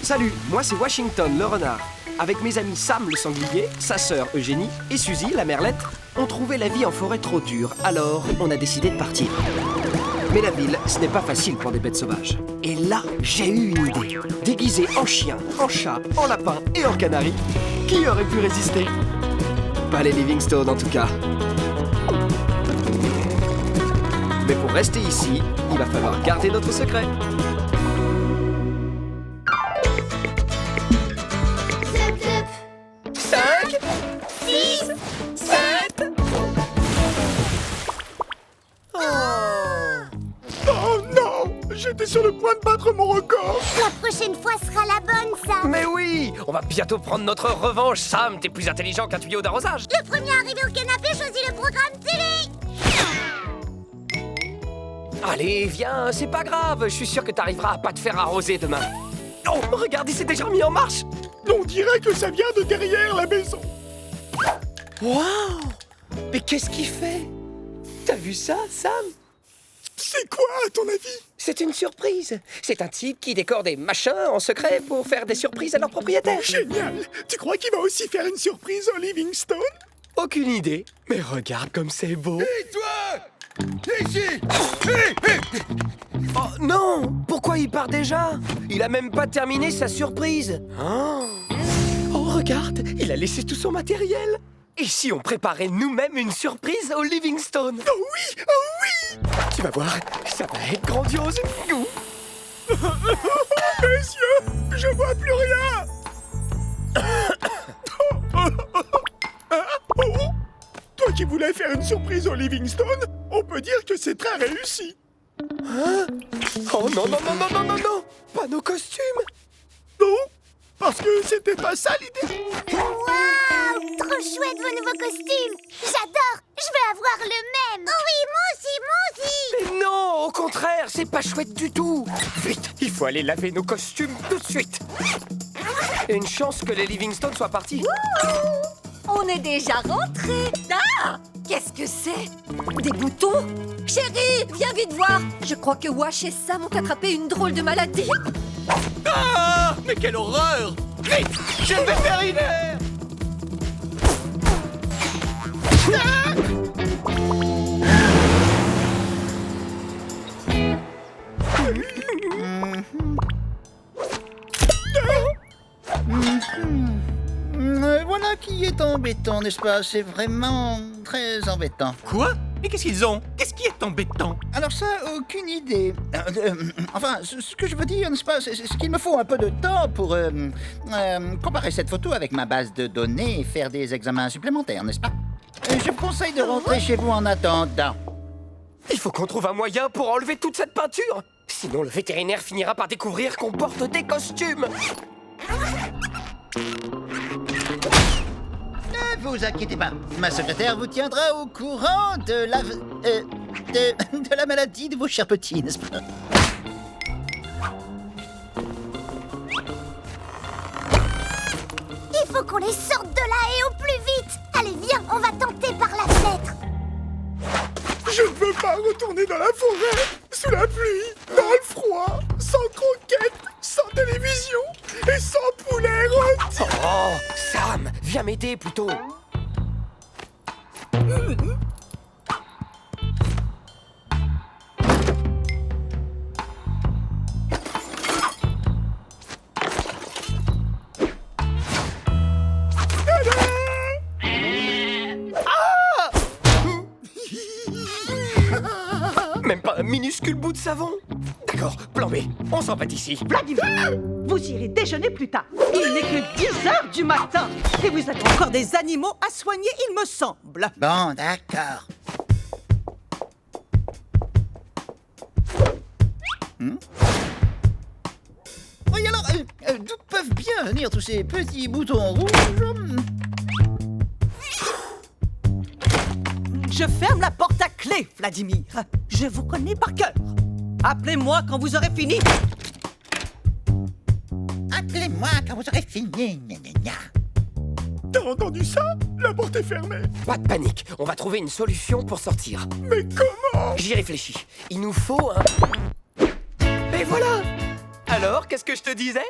Salut, moi c'est Washington le renard. Avec mes amis Sam le sanglier, sa sœur Eugénie et Suzy la merlette, on trouvait la vie en forêt trop dure, alors on a décidé de partir. Mais la ville, ce n'est pas facile pour des bêtes sauvages. Et là, j'ai eu une idée. Déguisé en chien, en chat, en lapin et en canari, qui aurait pu résister? Pas les Livingstone en tout cas. Mais pour rester ici, il va falloir garder notre secret. Clup, clup. 5, 6. 7... Oh non! J'étais sur le point de battre mon record! La prochaine fois sera la bonne, Sam. Mais oui, on va bientôt prendre notre revanche, Sam. T'es plus intelligent qu'un tuyau d'arrosage. Le premier arrivé au canapé choisit le programme télé. Allez, viens, c'est pas grave. Je suis sûr que t'arriveras à pas te faire arroser demain. Oh, regarde, il s'est déjà remis en marche. On dirait que ça vient de derrière la maison. Waouh! Mais qu'est-ce qu'il fait? T'as vu ça, Sam? C'est quoi, à ton avis? C'est une surprise. C'est un type qui décore des machins en secret pour faire des surprises à leurs propriétaires. Génial! Tu crois qu'il va aussi faire une surprise au Livingstone? Aucune idée. Mais regarde comme c'est beau. Et toi! Ici! Oh non! Pourquoi il part déjà? Il a même pas terminé sa surprise. Oh, regarde, il a laissé tout son matériel. Et si on préparait nous-mêmes une surprise au Livingstone? Oh oui! Oh oui! Tu vas voir, ça va être grandiose. Messieurs, je vois plus rien! Oh, toi qui voulais faire une surprise au Livingstone, on peut dire que c'est très réussi. Hein? Oh non, non, non, non, non, non, non! Pas nos costumes! Non? Parce que c'était pas ça l'idée. Waouh! Trop chouette vos nouveaux costumes. J'adore. Je veux avoir le même. Oh oui, moi aussi, moi aussi. Mais non, au contraire, c'est pas chouette du tout! Vite, il faut aller laver nos costumes tout de suite! Une chance que les Livingstone soient partis. On est déjà rentrés. Ah! Qu'est-ce que c'est? Des boutons? Chérie, viens vite voir. Je crois que Wash et Sam ont attrapé une drôle de maladie. Ah! Mais quelle horreur! Vite! Chez le vétérinaire! Voilà qui est embêtant, n'est-ce pas? C'est vraiment très embêtant. Quoi? Mais qu'est-ce qu'ils ont? Qu'est-ce qui est embêtant? Alors ça, aucune idée. Enfin, ce que je veux dire, n'est-ce pas, c'est qu'il me faut un peu de temps pour comparer cette photo avec ma base de données et faire des examens supplémentaires, n'est-ce pas? Je vous conseille de rentrer chez vous en attendant. Il faut qu'on trouve un moyen pour enlever toute cette peinture. Sinon, le vétérinaire finira par découvrir qu'on porte des costumes. Ne vous inquiétez pas, ma secrétaire vous tiendra au courant de la maladie de vos chers petits, n'est-ce pas? Il faut qu'on les sorte de là et au plus vite. Allez, viens, on va tenter par la fenêtre. Je ne veux pas retourner dans la forêt, sous la pluie, dans le froid, sans croquettes, sans télévision et sans poulet rôti. Oh, Sam, viens m'aider plutôt. Même pas un minuscule bout de savon. D'accord, plan B, on s'en va d'ici. Vladimir, vous irez déjeuner plus tard. Il n'est que 10 heures du matin. Et vous avez encore des animaux à soigner, il me semble. Bon, d'accord. Oui, alors, d'où peuvent bien venir tous ces petits boutons rouges? Je ferme la porte à clé, Vladimir. Je vous connais par cœur. Appelez-moi quand vous aurez fini. Appelez-moi quand vous aurez fini, gna gna gna. T'as entendu ça? La porte est fermée. Pas de panique, on va trouver une solution pour sortir. Mais comment? J'y réfléchis. Il nous faut un... Et voilà! Alors, qu'est-ce que je te disais?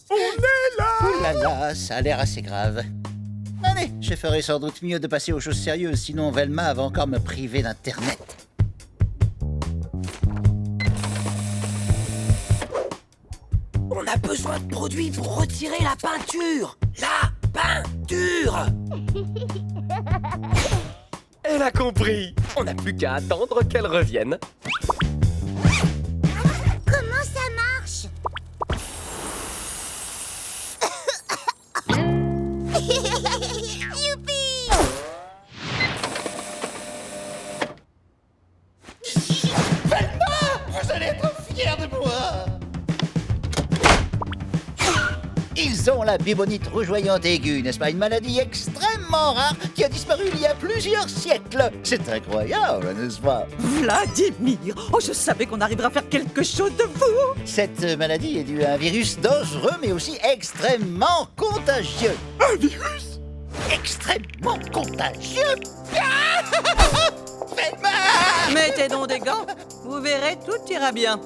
On est là! Oh là là, ça a l'air assez grave. Allez, je ferais sans doute mieux de passer aux choses sérieuses, sinon Velma va encore me priver d'Internet. On a besoin de produits pour retirer la peinture. La peinture. Elle a compris. On n'a plus qu'à attendre qu'elle revienne. Comment ça marche? Youpi! Vous allez être fiers de moi! Ils ont la bubonite rougeoyante aiguë, n'est-ce pas? Une maladie extrêmement rare qui a disparu il y a plusieurs siècles. C'est incroyable, n'est-ce pas? Vladimir! Oh, je savais qu'on arriverait à faire quelque chose de vous! Cette maladie est due à un virus dangereux, mais aussi extrêmement contagieux. Un virus? Extrêmement contagieux! Velma! Mettez donc des gants, vous verrez, tout ira bien.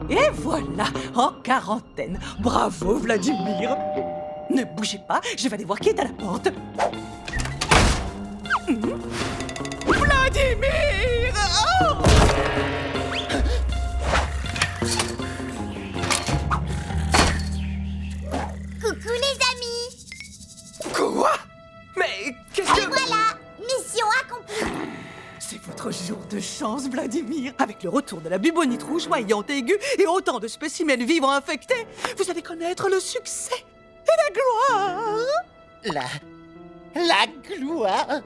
Et voilà, en quarantaine. Bravo, Vladimir. Ne bougez pas, je vais aller voir qui est à la porte. Vladimir! Oh! Coucou les amis! Quoi? Mais qu'est-ce que... Voilà, mission accomplie! C'est votre jour de chance, Vladimir. Avec le retour de la bubonite rougeoyante aiguë et autant de spécimens vivants infectés, vous allez connaître le succès et la gloire. La gloire!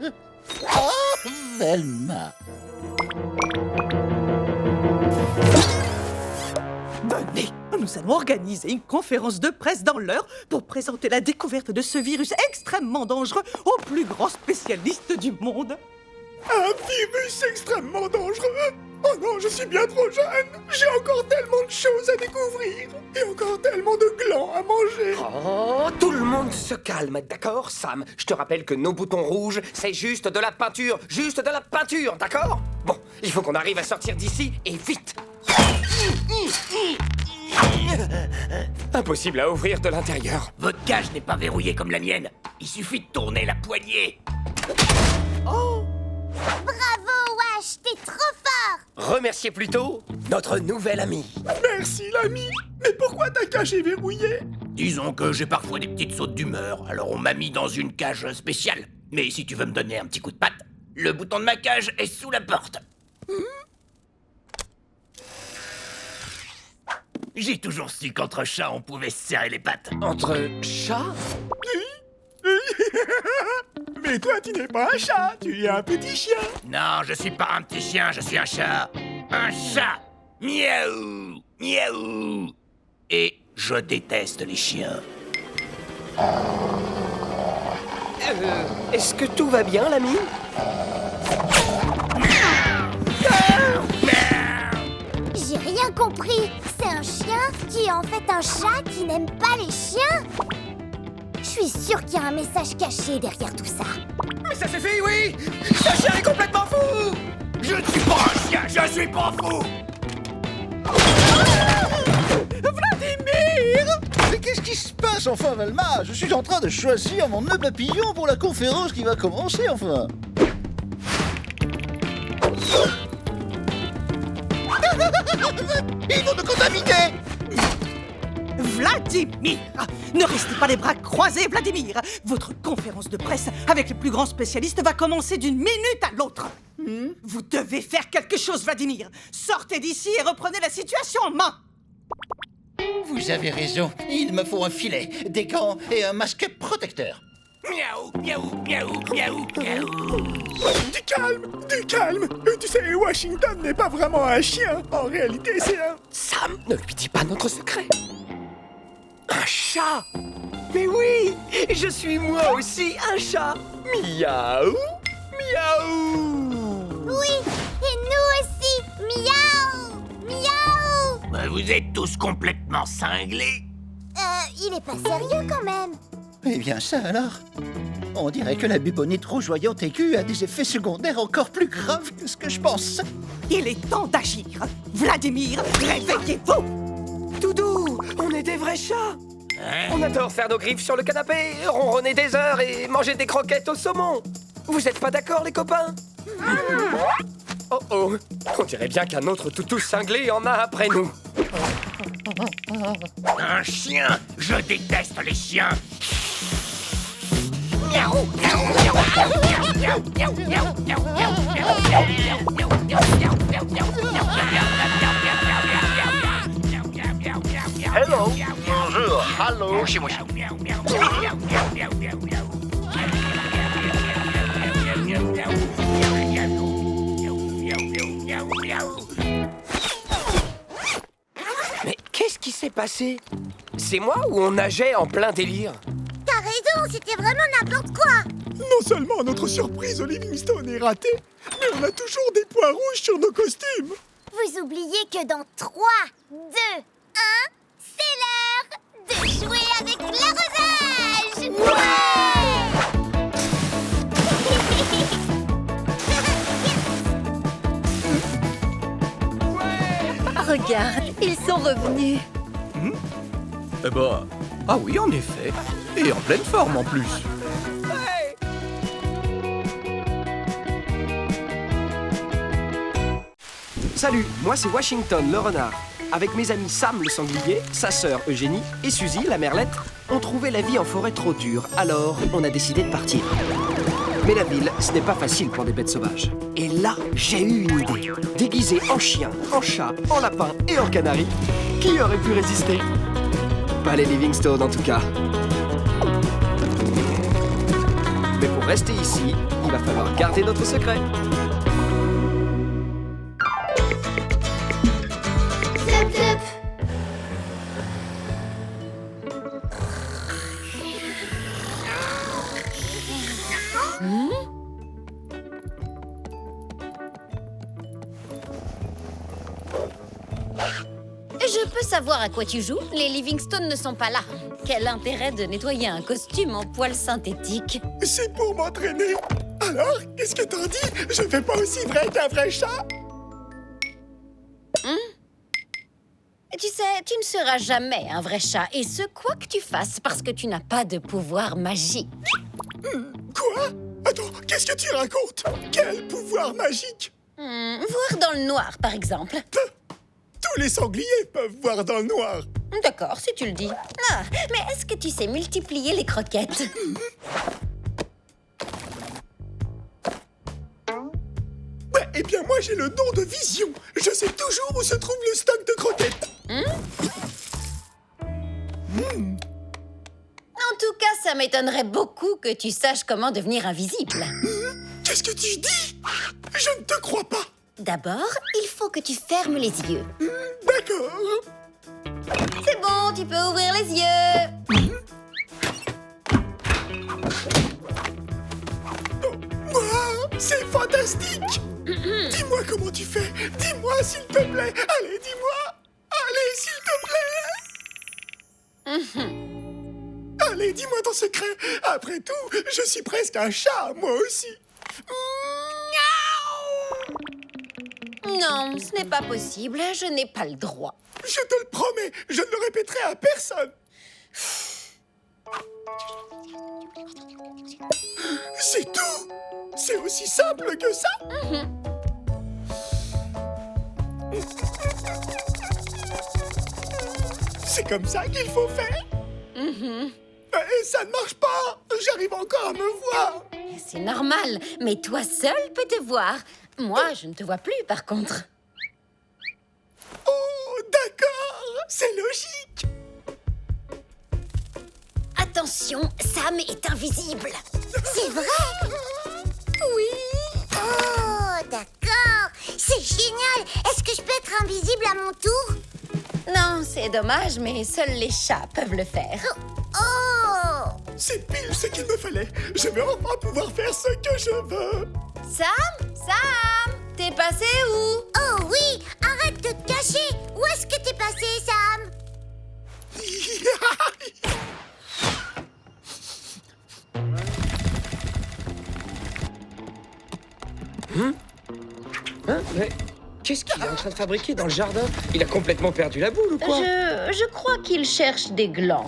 Oh, Velma! Venez, nous allons organiser une conférence de presse dans l'heure pour présenter la découverte de ce virus extrêmement dangereux au plus grand spécialiste du monde. Un virus extrêmement dangereux! Oh non, je suis bien trop jeune! J'ai encore tellement de choses à découvrir! Et encore tellement de glands à manger! Oh, tout le monde se calme, d'accord, Sam? Je te rappelle que nos boutons rouges, c'est juste de la peinture, d'accord? Bon, il faut qu'on arrive à sortir d'ici, et vite! Impossible à ouvrir de l'intérieur. Votre cage n'est pas verrouillée comme la mienne. Il suffit de tourner la poignée. Bravo, Wash, t'es trop fort! Remerciez plutôt notre nouvel ami. Merci l'ami! Mais pourquoi ta cage est verrouillée? Disons que j'ai parfois des petites sautes d'humeur, alors on m'a mis dans une cage spéciale. Mais si tu veux me donner un petit coup de patte, le bouton de ma cage est sous la porte. J'ai toujours su qu'entre chats, on pouvait se serrer les pattes. Entre chats? Mais toi, tu n'es pas un chat, tu es un petit chien! Non, je suis pas un petit chien, je suis un chat. Un chat! Miaou! Miaou! Et je déteste les chiens. Est-ce que tout va bien, l'ami? J'ai rien compris! C'est un chien qui est en fait un chat qui n'aime pas les chiens? Je suis sûre qu'il y a un message caché derrière tout ça. Mais ça suffit, oui! Ce chien est complètement fou! Je ne suis pas un chien, je suis pas fou! Vladimir! Mais qu'est-ce qui se passe enfin, Velma? Je suis en train de choisir mon nœud papillon pour la conférence qui va commencer, enfin. Ils vont me contaminer! Vladimir! Ne restez pas les bras croisés, Vladimir! Votre conférence de presse avec les plus grands spécialistes va commencer d'une minute à l'autre. Vous devez faire quelque chose, Vladimir! Sortez d'ici et reprenez la situation en main! Vous avez raison, il me faut un filet, des gants et un masque protecteur. Miaou, miaou, miaou, miaou, miaou. Du calme, du calme! Tu sais, Washington n'est pas vraiment un chien. En réalité, c'est un... Sam, ne lui dis pas notre secret. Un chat? Mais oui, je suis moi aussi un chat. Miaou, miaou. Oui, et nous aussi! Miaou! Miaou! Vous êtes tous complètement cinglés. Il est pas sérieux quand même. Eh bien ça alors. On dirait que la bubonite rougeoyante aiguë a des effets secondaires encore plus graves que ce que je pense. Il est temps d'agir. Vladimir, réveillez-vous. Doudou, on est des vrais chats. On adore faire nos griffes sur le canapé, ronronner des heures et manger des croquettes au saumon. Vous êtes pas d'accord, les copains? Oh oh, on dirait bien qu'un autre toutou cinglé en a après nous. Un chien! Je déteste les chiens! Miaou, miaou, miaou, miaou, miaou, miaou, miaou, miaou, Hello, bonjour, hallo. Moshi, moshi. Mais qu'est-ce qui s'est passé? C'est moi ou on nageait en plein délire? T'as raison, c'était vraiment n'importe quoi. Non seulement notre surprise au Livingstone est ratée, mais on a toujours des points rouges sur nos costumes. Vous oubliez que dans 3, 2, 1, c'est l'heure de jouer avec l'arrosage. Regarde, ils sont revenus. Eh ben, ah oui, en effet. Et en pleine forme en plus. Salut, moi c'est Washington le renard. Avec mes amis Sam le sanglier, sa sœur Eugénie et Suzy la merlette, on trouvait la vie en forêt trop dure, alors on a décidé de partir. Mais la ville, ce n'est pas facile pour des bêtes sauvages. Et là, j'ai eu une idée. Déguisé en chien, en chat, en lapin et en canari, qui aurait pu résister? Pas les Livingstone en tout cas. Mais pour rester ici, il va falloir garder notre secret. Je peux savoir à quoi tu joues? Les Livingstone ne sont pas là. Quel intérêt de nettoyer un costume en poils synthétiques? C'est pour m'entraîner. Alors, qu'est-ce que t'en dis? Je fais pas aussi vrai qu'un vrai chat? Tu sais, tu ne seras jamais un vrai chat, et ce, quoi que tu fasses, parce que tu n'as pas de pouvoir magique. Quoi? Attends, qu'est-ce que tu racontes? Quel pouvoir magique? Voir dans le noir, par exemple. Tous les sangliers peuvent voir dans le noir. D'accord, si tu le dis. Ah, mais est-ce que tu sais multiplier les croquettes? Ouais, eh bien moi j'ai le don de vision. Je sais toujours où se trouve le stock de croquettes. En tout cas, ça m'étonnerait beaucoup que tu saches comment devenir invisible. Qu'est-ce que tu dis? Je ne te crois pas. D'abord, il faut que tu fermes les yeux. D'accord. C'est bon, tu peux ouvrir les yeux. Wow, c'est fantastique. Dis-moi comment tu fais. Dis-moi s'il te plaît. Allez, dis-moi. Allez, s'il te plaît. Allez, dis-moi ton secret. Après tout, je suis presque un chat, moi aussi. Non, ce n'est pas possible. Je n'ai pas le droit. Je te le promets, je ne le répéterai à personne. C'est tout. C'est aussi simple que ça. C'est comme ça qu'il faut faire. Et ça ne marche pas. J'arrive encore à me voir. C'est normal, mais toi seul peux te voir. Moi, je ne te vois plus, par contre. Oh, d'accord. C'est logique. Attention, Sam est invisible. C'est vrai? Oui. Oh, d'accord. C'est génial. Est-ce que je peux être invisible à mon tour? Non, c'est dommage, mais seuls les chats peuvent le faire. Oh! C'est pile ce qu'il me fallait. Je vais enfin pouvoir faire ce que je veux. Sam? Sam? T'es passé où? Oh oui! Arrête de te cacher! Où est-ce que t'es passé, Sam? Hein? Mais qu'est-ce qu'il est en train de fabriquer dans le jardin? Il a complètement perdu la boule ou quoi? Je crois qu'il cherche des glands.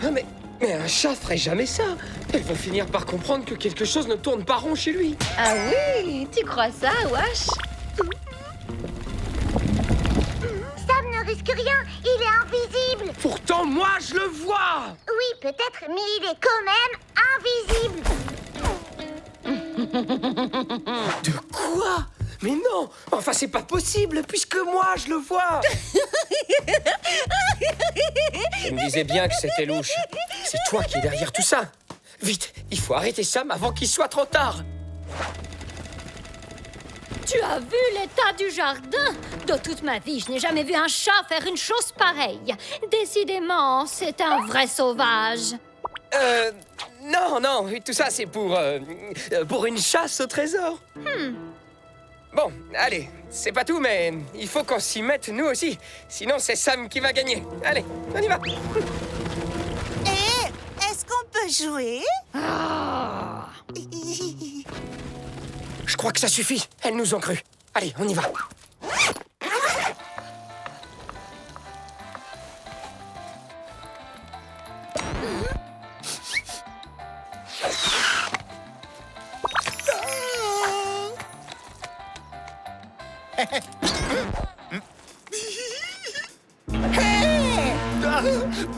Ah, mais un chat ferait jamais ça. Elle va finir par comprendre que quelque chose ne tourne pas rond chez lui. Ah oui, tu crois ça, Wash? Sam ne risque rien, il est invisible. Pourtant, moi, je le vois. Oui, peut-être, mais il est quand même invisible. De quoi? Mais non! Enfin, c'est pas possible, puisque moi, je le vois! Je me disais bien que c'était louche. C'est toi qui es derrière tout ça. Vite, il faut arrêter Sam avant qu'il soit trop tard. Tu as vu l'état du jardin? De toute ma vie, je n'ai jamais vu un chat faire une chose pareille. Décidément, c'est un vrai sauvage. Non, tout ça, c'est pour une chasse au trésor. Bon, allez, c'est pas tout, mais il faut qu'on s'y mette nous aussi. Sinon, c'est Sam qui va gagner. Allez, on y va. Est-ce qu'on peut jouer? Je crois que ça suffit. Elles nous ont cru. Allez, on y va.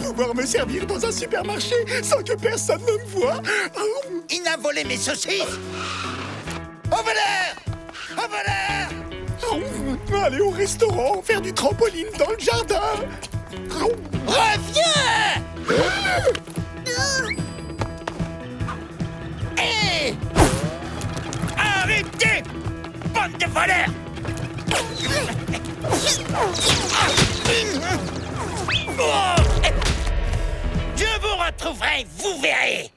Pouvoir me servir dans un supermarché sans que personne ne me voie. Il n'a volé mes saucisses. Au voleur! Au voleur! Aller au restaurant, faire du trampoline dans le jardin. Reviens! Hé! Arrêtez! Bande de voleurs! Je vous retrouverai, vous verrez!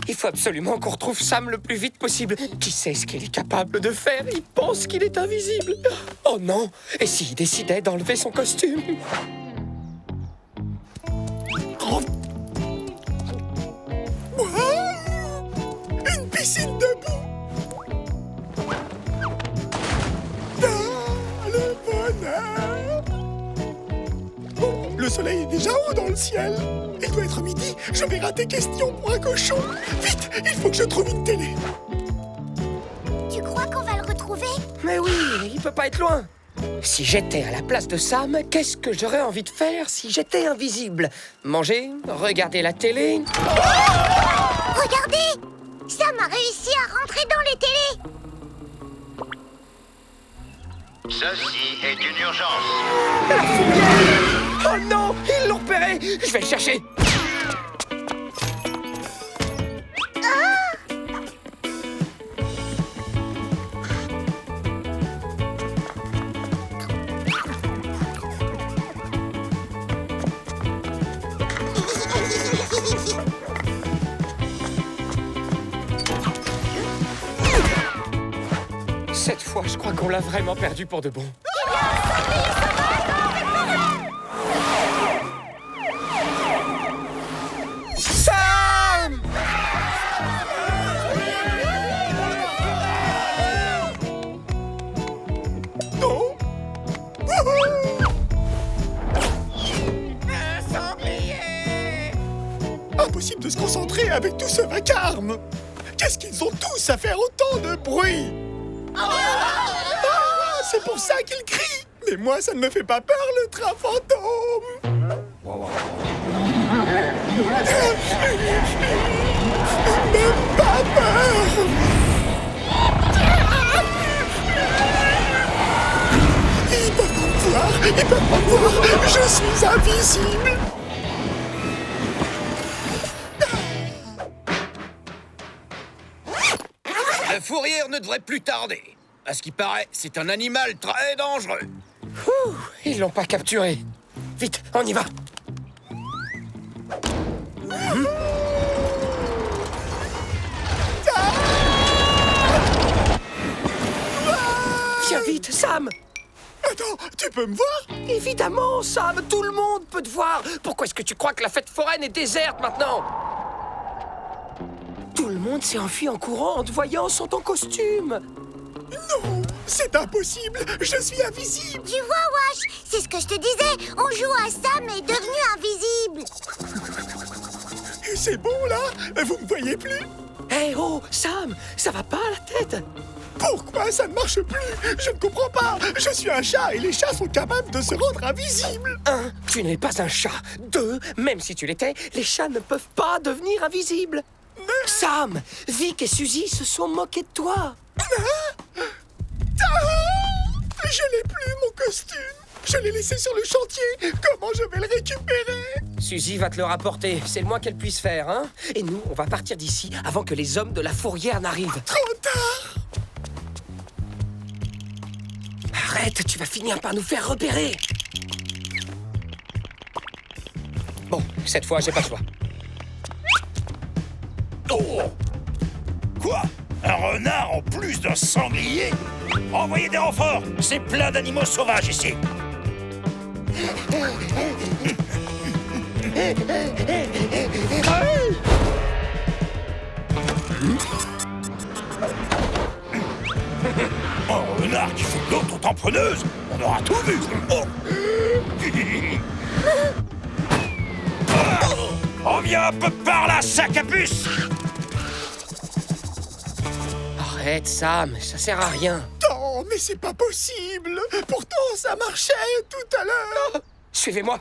Il faut absolument qu'on retrouve Sam le plus vite possible. Qui sait ce qu'il est capable de faire? Il pense qu'il est invisible. Oh non! Et s'il décidait d'enlever son costume? Une piscine de boue. Le bonheur. Le soleil est déjà haut dans le ciel. Il doit être midi. Je vais rater question pour un cochon. Vite, il faut que je trouve une télé. Tu crois qu'on va le retrouver? Mais oui, il peut pas être loin. Si j'étais à la place de Sam, qu'est-ce que j'aurais envie de faire si j'étais invisible? Manger? Regarder la télé? Regardez! Sam a réussi à rentrer dans les télés. Ceci est une urgence. Oh non! Ils l'ont repéré! Je vais le chercher! Cette fois, je crois qu'on l'a vraiment perdu pour de bon. Sam! Non. Un sanglier! Impossible de se concentrer avec tout ce vacarme. Qu'est-ce qu'ils ont tous à faire autant de bruit? C'est pour ça qu'ils crient. Mais moi, ça ne me fait pas peur, le train fantôme. Même pas peur. Ils peuvent pas me voir. Ils peuvent pas me voir. Je suis invisible. La fourrière ne devrait plus tarder. À ce qui paraît, c'est un animal très dangereux. Ouh, ils l'ont pas capturé. Vite, on y va. Viens vite, Sam. Attends, tu peux me voir? Évidemment, Sam, tout le monde peut te voir. Pourquoi est-ce que tu crois que la fête foraine est déserte maintenant? Tout le monde s'est enfui en courant en te voyant sans ton costume. Non, c'est impossible. Je suis invisible. Tu vois, Wash, c'est ce que je te disais. On joue à Sam est devenu invisible. Et c'est bon, là? Vous me voyez plus? Hé, oh, Sam, ça va pas à la tête? Pourquoi ça ne marche plus? Je ne comprends pas. Je suis un chat et les chats sont capables de se rendre invisibles. 1, tu n'es pas un chat. 2, même si tu l'étais, les chats ne peuvent pas devenir invisibles. Sam, Vic et Suzy se sont moqués de toi. Je n'ai plus mon costume. Je l'ai laissé sur le chantier. Comment je vais le récupérer? Suzy va te le rapporter. C'est le moins qu'elle puisse faire, hein? Et nous, on va partir d'ici avant que les hommes de la fourrière n'arrivent. Trop tard. Arrête, tu vas finir par nous faire repérer. Bon, cette fois, j'ai pas le choix. Oh! Quoi? Un renard en plus d'un sanglier? Envoyez des renforts! C'est plein d'animaux sauvages ici! Un renard qui fait de l'auto-tamponneuse? On aura tout vu! Oh! Reviens un peu par là, sac à puce! Arrête, Sam, ça sert à rien. Non, mais c'est pas possible. Pourtant, ça marchait tout à l'heure. Suivez-moi.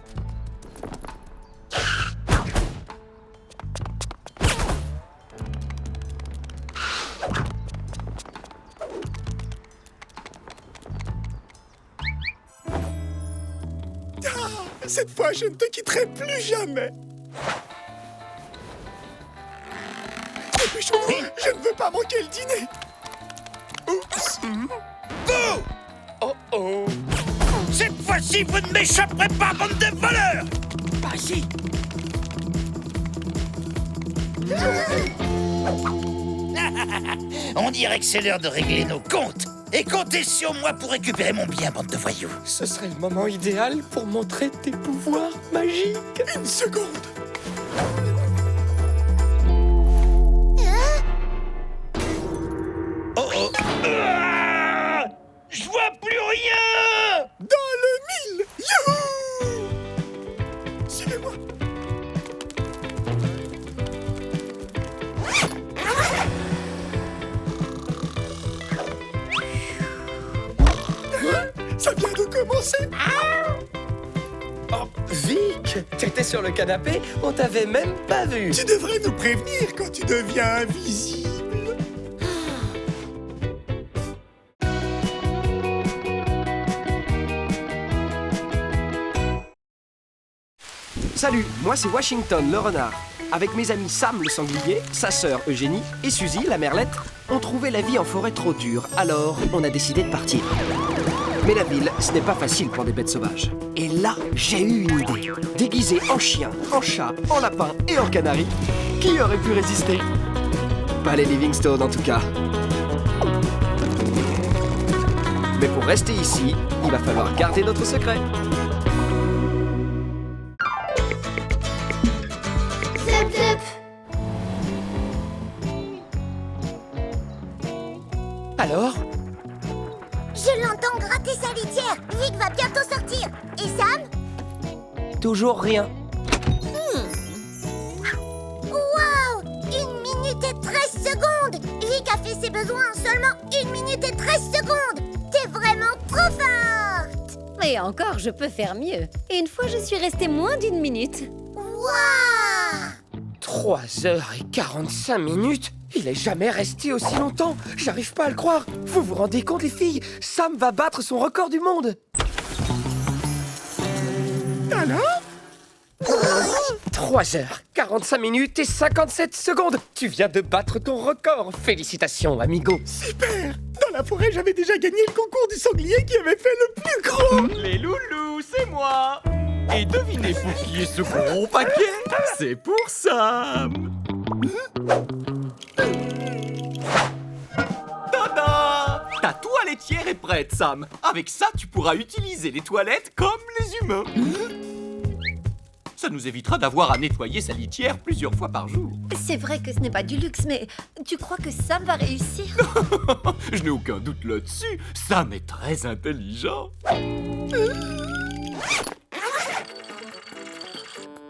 Cette fois, je ne te quitterai plus jamais. Dépêchons-nous, je ne veux pas manquer le dîner. Oups. Vous! Oh oh. Cette fois-ci, vous ne m'échapperez pas, bande de voleurs! Par ici. On dirait que c'est l'heure de régler nos comptes. Et comptez sur moi pour récupérer mon bien, bande de voyous. Ce serait le moment idéal pour montrer tes pouvoirs magiques. Une seconde. Oh oh! Ah! Je vois plus rien! Dans le mille. Youhou! Suivez-moi. Ça vient de commencer. Oh, Vic, t'étais sur le canapé, on t'avait même pas vu. Tu devrais nous prévenir quand tu deviens invisible. Salut, moi c'est Washington le renard. Avec mes amis Sam le sanglier, sa sœur Eugénie et Suzy la merlette, on trouvait la vie en forêt trop dure, alors on a décidé de partir. Mais la ville, ce n'est pas facile pour des bêtes sauvages. Et là, j'ai eu une idée. Déguisé en chien, en chat, en lapin et en canari, qui aurait pu résister? Pas les Livingstone en tout cas. Mais pour rester ici, il va falloir garder notre secret. Alors? Je l'entends gratter sa litière. Vic va bientôt sortir. Et Sam? Toujours rien. Waouh! 1 minute et 13 secondes! Vic a fait ses besoins en seulement 1 minute et 13 secondes! T'es vraiment trop forte! Et encore, je peux faire mieux. Et une fois, je suis restée moins d'1 minute. Waouh! 3h45. Il est jamais resté aussi longtemps. J'arrive pas à le croire. Vous vous rendez compte, les filles? Sam va battre son record du monde. Alors? 3h45 et 57 secondes. Tu viens de battre ton record. Félicitations, amigo. Super! Dans la forêt, j'avais déjà gagné le concours du sanglier qui avait fait le plus gros! Les loulous, c'est moi. Et devinez pour qui est ce gros paquet? C'est pour Sam. Tada! Ta toiletière est prête, Sam. Avec ça, tu pourras utiliser les toilettes comme les humains. Ça ça nous évitera d'avoir à nettoyer sa litière plusieurs fois par jour. C'est vrai que ce n'est pas du luxe, mais tu crois que Sam va réussir? Je n'ai aucun doute là-dessus. Sam est très intelligent.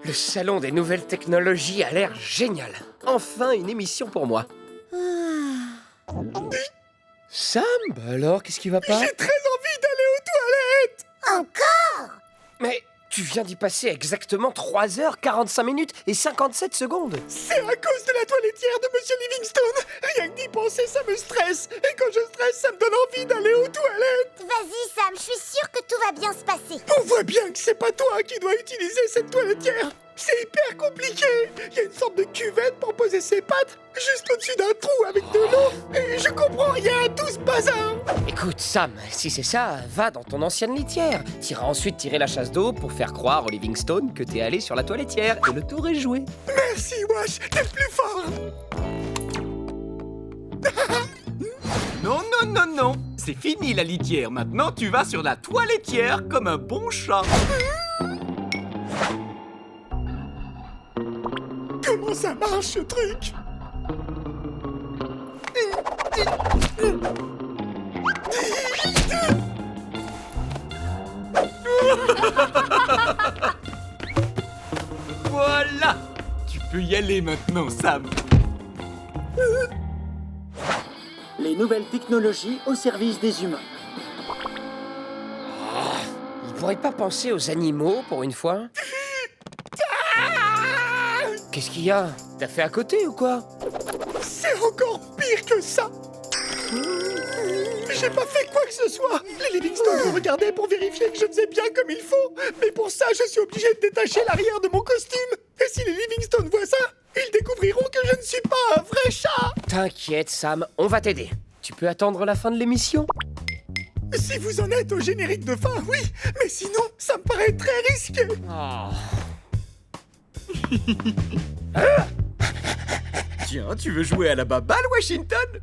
Le salon des nouvelles technologies a l'air génial. Enfin, une émission pour moi. Sam, bah alors, qu'est-ce qui va pas? J'ai très envie d'aller aux toilettes. Encore? Mais tu viens d'y passer exactement 3 heures, 45 minutes et 57 secondes. C'est à cause de la toiletière de Monsieur Livingstone. Rien que d'y penser, ça me stresse. Et quand je stresse, ça me donne envie d'aller aux toilettes. Vas-y, Sam, je suis sûre que tout va bien se passer. On voit bien que c'est pas toi qui dois utiliser cette toiletière. C'est hyper compliqué. Il y a une sorte de cuvette pour poser ses pattes, juste au-dessus d'un trou avec de l'eau. Et je comprends rien à tout ce bazar. Écoute, Sam, si c'est ça, va dans ton ancienne litière. T'iras ensuite tirer la chasse d'eau pour faire croire au Livingstone que t'es allé sur la toiletière et le tour est joué. Merci, Wash, t'es le plus fort. Non, non, non, non. C'est fini la litière. Maintenant, tu vas sur la toiletière comme un bon chat. Comment ça marche, ce truc? Voilà. Tu peux y aller maintenant, Sam. Les nouvelles technologies au service des humains. Il pourrait pas penser aux animaux pour une fois? Qu'est-ce qu'il y a? T'as fait à côté ou quoi? C'est encore pire que ça. J'ai pas fait quoi que ce soit. Les Livingstone me regardaient pour vérifier que je faisais bien comme il faut. Mais pour ça, je suis obligé de détacher l'arrière de mon costume. Et si les Livingstone voient ça, ils découvriront que je ne suis pas un vrai chat. T'inquiète, Sam, on va t'aider. Tu peux attendre la fin de l'émission? Si vous en êtes au générique de fin, oui. Mais sinon, ça me paraît très risqué. Tiens, tu veux jouer à la baballe, Washington?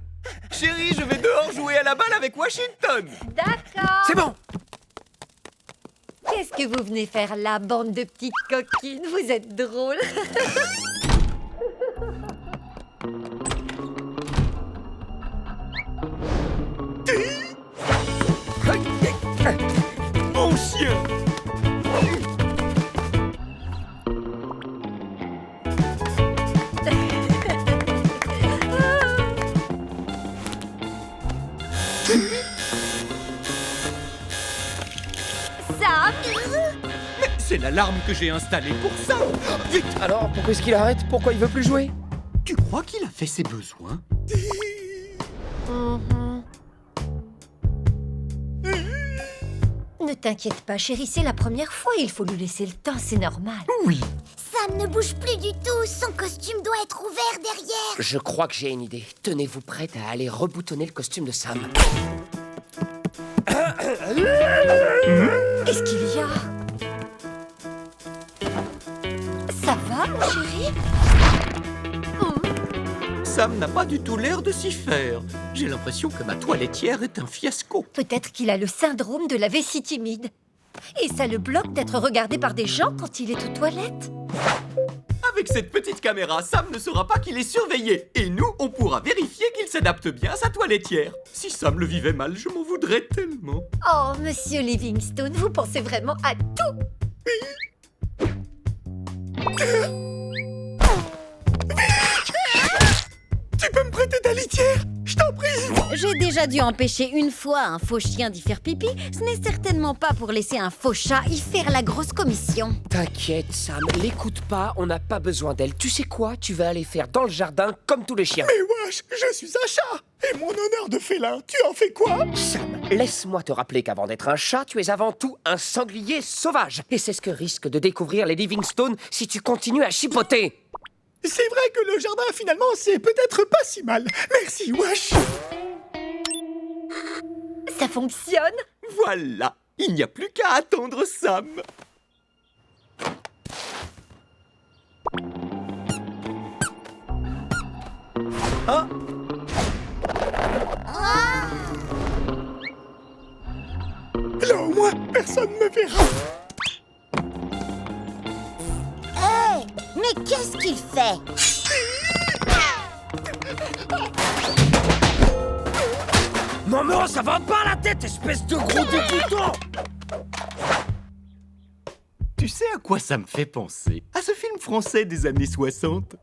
Chérie, je vais dehors jouer à la balle avec Washington. D'accord. C'est bon. Qu'est-ce que vous venez faire là, bande de petites coquines? Vous êtes drôles. Mon chien. Sam. Mais c'est l'alarme que j'ai installée pour ça. Vite. Alors, pourquoi est-ce qu'il arrête? Pourquoi il veut plus jouer? Tu crois qu'il a fait ses besoins? Ne t'inquiète pas, chérie, c'est la première fois. Il faut lui laisser le temps, c'est normal. Oui. Sam ne bouge plus du tout. Son costume doit être ouvert derrière. Je crois que j'ai une idée. Tenez-vous prête à aller reboutonner le costume de Sam. Qu'est-ce qu'il y a? Ça va, mon chéri? Sam n'a pas du tout l'air de s'y faire. J'ai l'impression que ma toiletière est un fiasco. Peut-être qu'il a le syndrome de la vessie timide. Et ça le bloque d'être regardé par des gens quand il est aux toilettes. Avec cette petite caméra, Sam ne saura pas qu'il est surveillé. Et nous, on pourra vérifier qu'il s'adapte bien à sa toiletière. Si Sam le vivait mal, je m'en voudrais tellement. Oh, monsieur Livingstone, vous pensez vraiment à tout. Tu peux me prêter ta litière? Je t'en prie. J'ai déjà dû empêcher une fois un faux chien d'y faire pipi. Ce n'est certainement pas pour laisser un faux chat y faire la grosse commission. T'inquiète, Sam, l'écoute pas, on n'a pas besoin d'elle. Tu sais quoi? Tu vas aller faire dans le jardin comme tous les chiens. Mais wesh, je suis un chat. Et mon honneur de félin, tu en fais quoi? Sam, laisse-moi te rappeler qu'avant d'être un chat, tu es avant tout un sanglier sauvage. Et c'est ce que risquent de découvrir les Livingstone si tu continues à chipoter. C'est vrai que le jardin, finalement, c'est peut-être pas si mal. Merci, wesh. Ça fonctionne? Voilà. Il n'y a plus qu'à attendre Sam. Ah. Là, au moins, personne ne me verra. Qu'est-ce qu'il fait? Maman, ça va pas la tête, espèce de gros débutant! Tu sais à quoi ça me fait penser? À ce film français des années 60.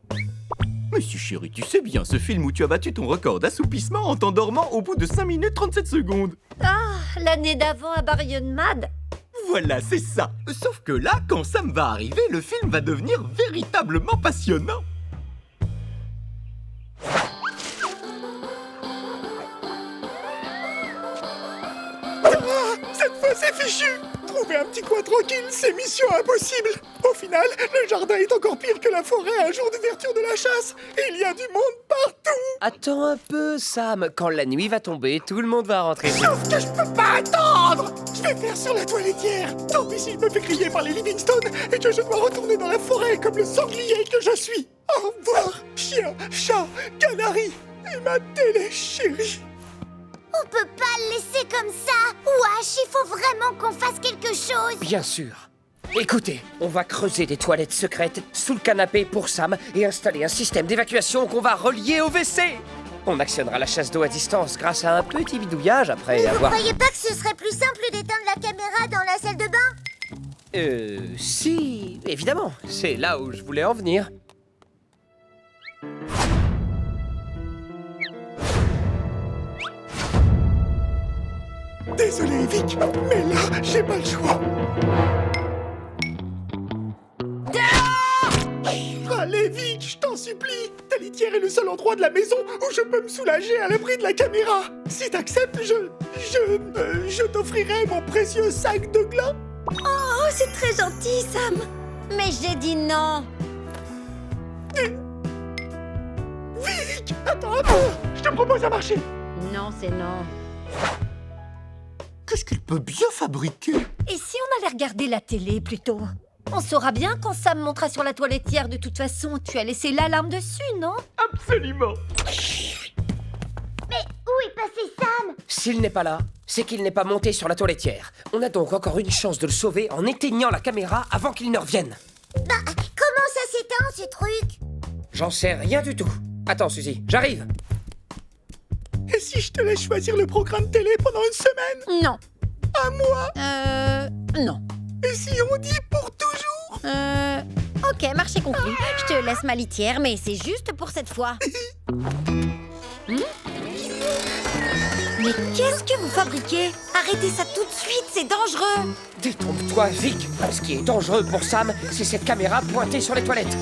Mais si chérie, tu sais bien, ce film où tu as battu ton record d'assoupissement en t'endormant au bout de 5 minutes 37 secondes. Ah, l'année d'avant à Barionmad. Voilà, c'est ça. Sauf que là, quand Sam va arriver, le film va devenir véritablement passionnant. Cette fois, c'est fichu! Trouver un petit coin tranquille, c'est mission impossible! Au final, le jardin est encore pire que la forêt un jour d'ouverture de la chasse! Il y a du monde partout! Attends un peu, Sam. Quand la nuit va tomber, tout le monde va rentrer. Sauf que je peux pas attendre! Je vais faire sur la toiletière! Tant pis si je me fais griller par les Livingstone et que je dois retourner dans la forêt comme le sanglier que je suis! Au revoir, chien, chat, canari et ma télé chérie! On peut pas le laisser comme ça! Wash, il faut vraiment qu'on fasse quelque chose! Bien sûr. Écoutez, on va creuser des toilettes secrètes sous le canapé pour Sam et installer un système d'évacuation qu'on va relier au WC. On actionnera la chasse d'eau à distance grâce à un petit bidouillage après Mais avoir... vous croyez pas que ce serait plus simple d'éteindre la caméra dans la salle de bain? Si, évidemment. C'est là où je voulais en venir. Désolé, Vic, mais là, j'ai pas le choix. Allez, Vic, je t'en supplie. Ta litière est le seul endroit de la maison où je peux me soulager à l'abri de la caméra. Si t'acceptes, je t'offrirai mon précieux sac de gland. Oh, c'est très gentil, Sam. Mais j'ai dit non. Vic, attends un peu. Je te propose un marché. Non, c'est non. Qu'est-ce qu'il peut bien fabriquer? Et si on allait regarder la télé plutôt? On saura bien quand Sam montera sur la toiletière. De toute façon, tu as laissé l'alarme dessus, non? Absolument. Mais où est passé Sam? S'il n'est pas là, c'est qu'il n'est pas monté sur la toiletière. On a donc encore une chance de le sauver en éteignant la caméra avant qu'il ne revienne. Bah, comment ça s'éteint, ce truc? J'en sais rien du tout. Attends, Suzy, j'arrive. Et si je te laisse choisir le programme télé pendant une semaine? Non. Un mois? Non. Et si on dit pour toujours? Ok, marché conclu. Je te laisse ma litière, mais c'est juste pour cette fois. Mais qu'est-ce que vous fabriquez? Arrêtez ça tout de suite, c'est dangereux. Détrompe-toi, Vic. Ce qui est dangereux pour Sam, c'est cette caméra pointée sur les toilettes.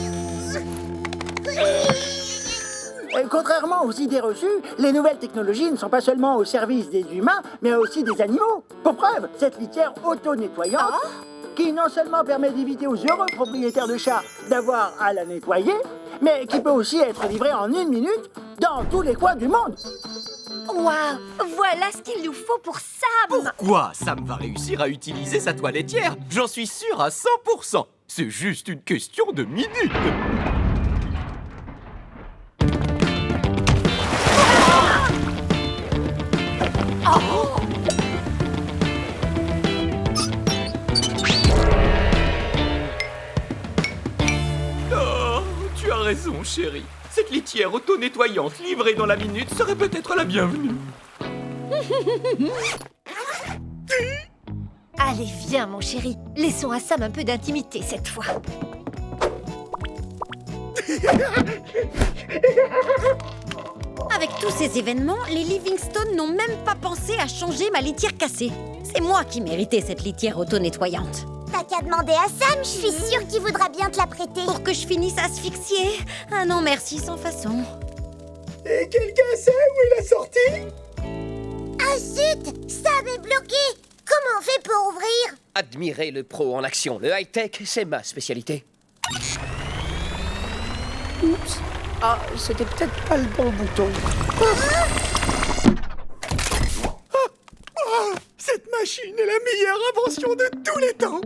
Contrairement aux idées reçues, les nouvelles technologies ne sont pas seulement au service des humains, mais aussi des animaux. Pour preuve, cette litière auto-nettoyante, qui non seulement permet d'éviter aux heureux propriétaires de chats d'avoir à la nettoyer, mais qui peut aussi être livrée en 1 minute dans tous les coins du monde. Waouh, voilà ce qu'il nous faut pour Sam. Pourquoi Sam va réussir à utiliser sa toiletière? J'en suis sûr à 100%. C'est juste une question de minutes. Oh, tu as raison, chérie. Cette litière auto-nettoyante livrée dans la minute serait peut-être la bienvenue. Allez, viens, mon chéri. Laissons à Sam un peu d'intimité cette fois. Avec tous ces événements, les Livingstone n'ont même pas pensé à changer ma litière cassée. C'est moi qui méritais cette litière auto-nettoyante. T'as qu'à demander à Sam, je suis sûre qu'il voudra bien te la prêter. Pour que je finisse asphyxiée? Ah non, merci, sans façon. Et quelqu'un sait où est la sortie? Ah zut, Sam est bloqué. Comment on fait pour ouvrir? Admirez le pro en action. Le high-tech, c'est ma spécialité. Oups. Ah, c'était peut-être pas le bon bouton. Cette machine est la meilleure invention de tous les temps.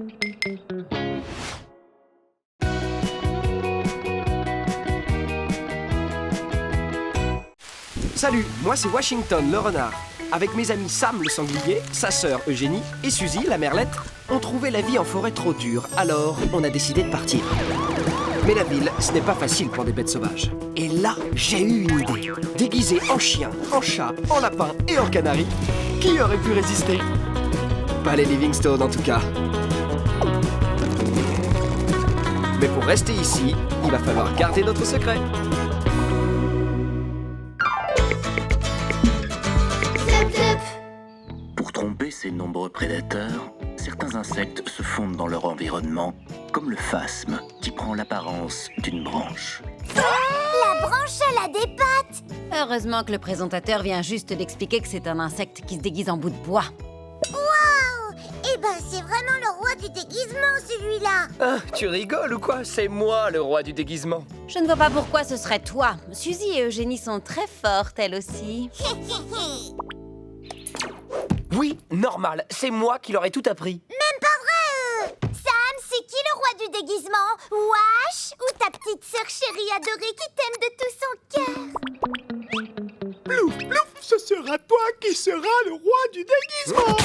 Salut, moi c'est Washington le renard. Avec mes amis Sam le sanglier, sa sœur Eugénie et Suzy la merlette, on trouvait la vie en forêt trop dure, alors on a décidé de partir. Mais la ville, ce n'est pas facile pour des bêtes sauvages. Et là, j'ai eu une idée. Déguisé en chien, en chat, en lapin et en canari, qui aurait pu résister? Pas les Livingstone en tout cas. Mais pour rester ici, il va falloir garder notre secret. Pour tromper ces nombreux prédateurs, certains insectes se fondent dans leur environnement, comme le phasme, qui prend l'apparence d'une branche. La branche, elle a des pattes! Heureusement que le présentateur vient juste d'expliquer que c'est un insecte qui se déguise en bout de bois. Waouh! Eh ben, c'est vraiment le roi du déguisement, celui-là! Ah, tu rigoles ou quoi? C'est moi le roi du déguisement. Je ne vois pas pourquoi ce serait toi. Suzy et Eugénie sont très fortes, elles aussi. Oui, normal, c'est moi qui leur ai tout appris. Même pas vrai! Sam, c'est qui le roi du déguisement? Wash? Ou ta petite sœur chérie adorée qui t'aime de tout son cœur? Plouf, plouf, ce sera toi qui seras le roi du déguisement.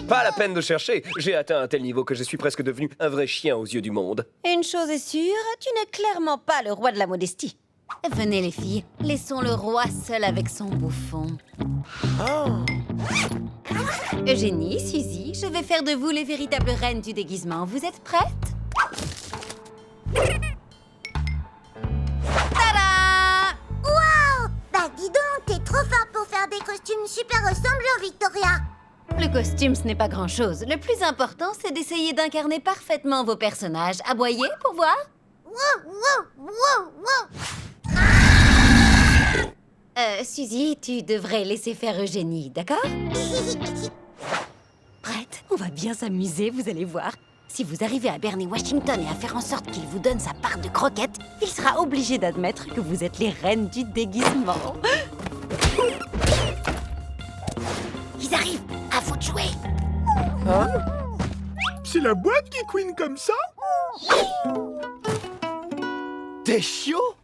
Pas la peine de chercher. J'ai atteint un tel niveau que je suis presque devenu un vrai chien aux yeux du monde. Une chose est sûre, tu n'es clairement pas le roi de la modestie. Venez les filles, laissons le roi seul avec son bouffon. Eugénie, Suzy, je vais faire de vous les véritables reines du déguisement. Vous êtes prêtes? Tada! Waouh! Bah dis donc, t'es trop fort pour faire des costumes super ressemblants, Victoria! Le costume, ce n'est pas grand-chose. Le plus important, c'est d'essayer d'incarner parfaitement vos personnages. Aboyez pour voir? Wow, wow, wow, wow! Suzy, tu devrais laisser faire Eugénie, d'accord? Prête? On va bien s'amuser, vous allez voir. Si vous arrivez à berner Washington et à faire en sorte qu'il vous donne sa part de croquettes, il sera obligé d'admettre que vous êtes les reines du déguisement. Ils arrivent! À vous de jouer! Hein? C'est la boîte qui couine comme ça? Des chiots?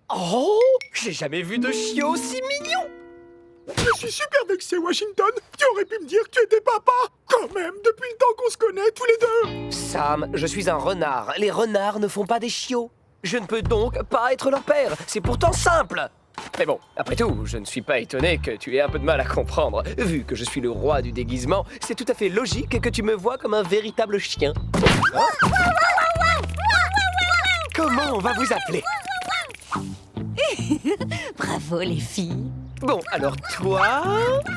Oh! J'ai jamais vu de chiots aussi mignons! Je suis super vexé, Washington. Tu aurais pu me dire que tu étais papa. Quand même, depuis le temps qu'on se connaît tous les deux. Sam, je suis un renard. Les renards ne font pas des chiots. Je ne peux donc pas être leur père. C'est pourtant simple. Mais bon, après tout, je ne suis pas étonné que tu aies un peu de mal à comprendre. Vu que je suis le roi du déguisement, c'est tout à fait logique que tu me vois comme un véritable chien. Hein? Comment on va vous appeler? Bravo les filles! Bon, alors toi,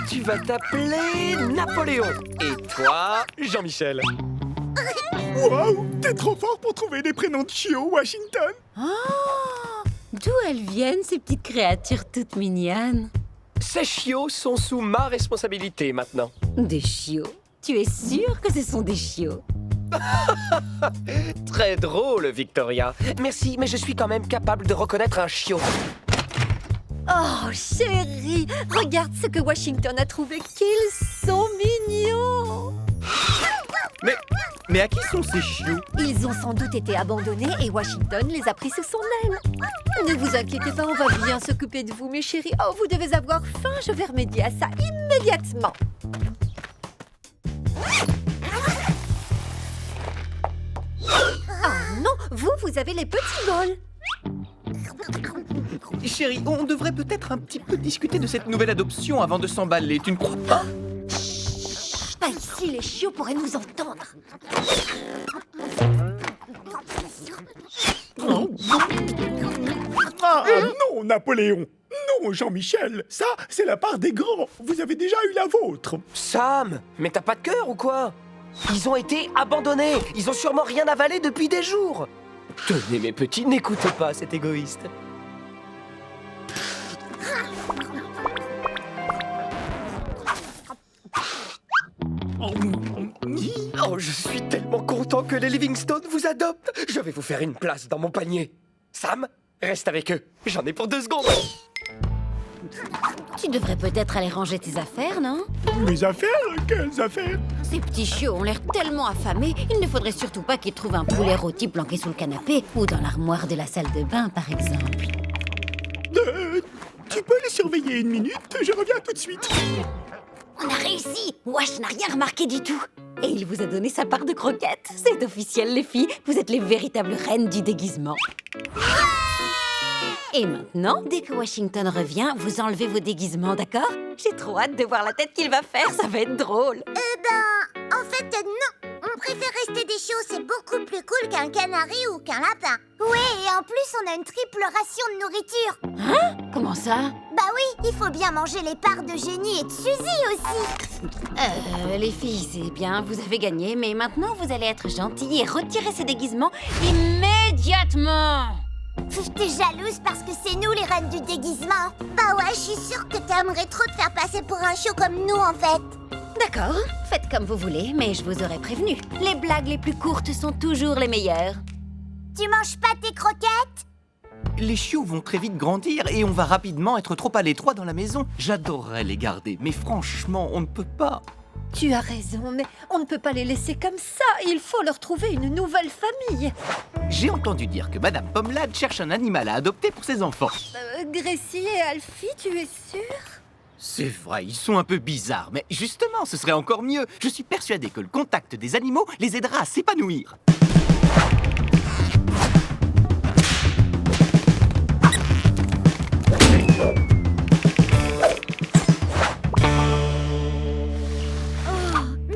tu vas t'appeler Napoléon. Et toi, Jean-Michel. Waouh, t'es trop fort pour trouver des prénoms de chiots, Washington. Oh! D'où elles viennent, ces petites créatures toutes mignonnes? Ces chiots sont sous ma responsabilité maintenant. Des chiots? Tu es sûre que ce sont des chiots? Très drôle, Victoria. Merci, mais je suis quand même capable de reconnaître un chiot. Oh, chérie, regarde ce que Washington a trouvé, qu'ils sont mignons. Mais à qui sont ces chiots? Ils ont sans doute été abandonnés et Washington les a pris sous son aile. Ne vous inquiétez pas, on va bien s'occuper de vous, mes chéris. Oh, vous devez avoir faim, je vais remédier à ça immédiatement. Oh non, vous avez les petits bols. Chérie, on devrait peut-être un petit peu discuter de cette nouvelle adoption avant de s'emballer, tu ne crois pas? Pas ici, les chiots pourraient nous entendre. Ah non, Napoléon. Non, Jean-Michel. Ça, c'est la part des grands. Vous avez déjà eu la vôtre. Sam, mais t'as pas de cœur ou quoi? Ils ont été abandonnés. Ils ont sûrement rien avalé depuis des jours. Tenez, mes petits, n'écoutez pas cet égoïste. Oh, je suis tellement content que les Livingstone vous adoptent. Je vais vous faire une place dans mon panier. Sam, reste avec eux. J'en ai pour 2 secondes. Tu devrais peut-être aller ranger tes affaires, non? Mes affaires? Quelles affaires? Ces petits chiots ont l'air tellement affamés, il ne faudrait surtout pas qu'ils trouvent un poulet rôti planqué sous le canapé ou dans l'armoire de la salle de bain, par exemple. Tu peux les surveiller 1 minute? Je reviens tout de suite. On a réussi! Wash n'a rien remarqué du tout. Et il vous a donné sa part de croquettes. C'est officiel, les filles. Vous êtes les véritables reines du déguisement. Et maintenant, dès que Washington revient, vous enlevez vos déguisements, d'accord? J'ai trop hâte de voir la tête qu'il va faire, ça va être drôle. En fait, non. On préfère rester des chiots, c'est beaucoup plus cool qu'un canari ou qu'un lapin. Oui, et en plus, on a une triple ration de nourriture. Hein? Comment ça? Bah oui, il faut bien manger les parts de Jenny et de Suzy aussi. Les filles, c'est bien, vous avez gagné, mais maintenant vous allez être gentilles et retirer ces déguisements immédiatement. T'es jalouse parce que c'est nous les reines du déguisement. Bah ouais, je suis sûre que t'aimerais trop te faire passer pour un chiot comme nous en fait. D'accord, faites comme vous voulez, mais je vous aurais prévenu. Les blagues les plus courtes sont toujours les meilleures. Tu manges pas tes croquettes? Les chiots vont très vite grandir et on va rapidement être trop à l'étroit dans la maison. J'adorerais les garder, mais franchement, on ne peut pas. Tu as raison, mais on ne peut pas les laisser comme ça. Il faut leur trouver une nouvelle famille. J'ai entendu dire que Madame Pomelade cherche un animal à adopter pour ses enfants. Gracie et Alfie, tu es sûre? C'est vrai, ils sont un peu bizarres, mais justement, ce serait encore mieux. Je suis persuadé que le contact des animaux les aidera à s'épanouir.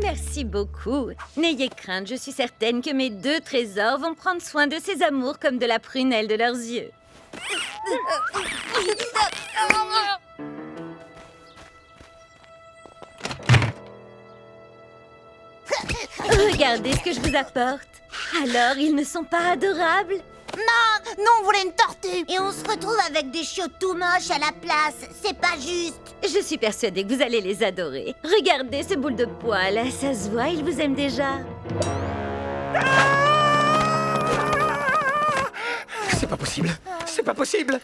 Merci beaucoup. N'ayez crainte, je suis certaine que mes deux trésors vont prendre soin de ces amours comme de la prunelle de leurs yeux. Regardez ce que je vous apporte. Alors, ils ne sont pas adorables? Non, nous on voulait une tortue. Et on se retrouve avec des chiots tout moches à la place. C'est pas juste. Je suis persuadée que vous allez les adorer. Regardez ce boule de poil, ça se voit, ils vous aiment déjà. C'est pas possible. C'est pas possible.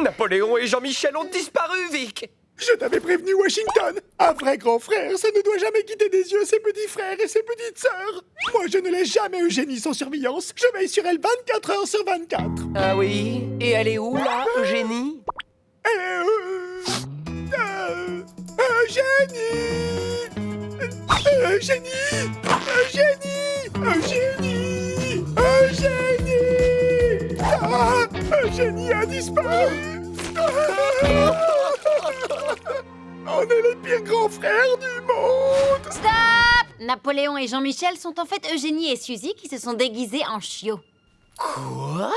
Napoléon et Jean-Michel ont disparu, Vic. Je t'avais prévenu, Washington. Un vrai grand frère, ça ne doit jamais quitter des yeux ses petits frères et ses petites sœurs. Moi, je ne laisse jamais Eugénie sans surveillance. Je veille sur elle 24 heures sur 24. Ah oui? Et elle est où, là, Eugénie? Eugénie! Ah, Eugénie a disparu. On est les pires grands frères du monde. Stop! Napoléon et Jean-Michel sont en fait Eugénie et Suzy qui se sont déguisés en chiots. Quoi?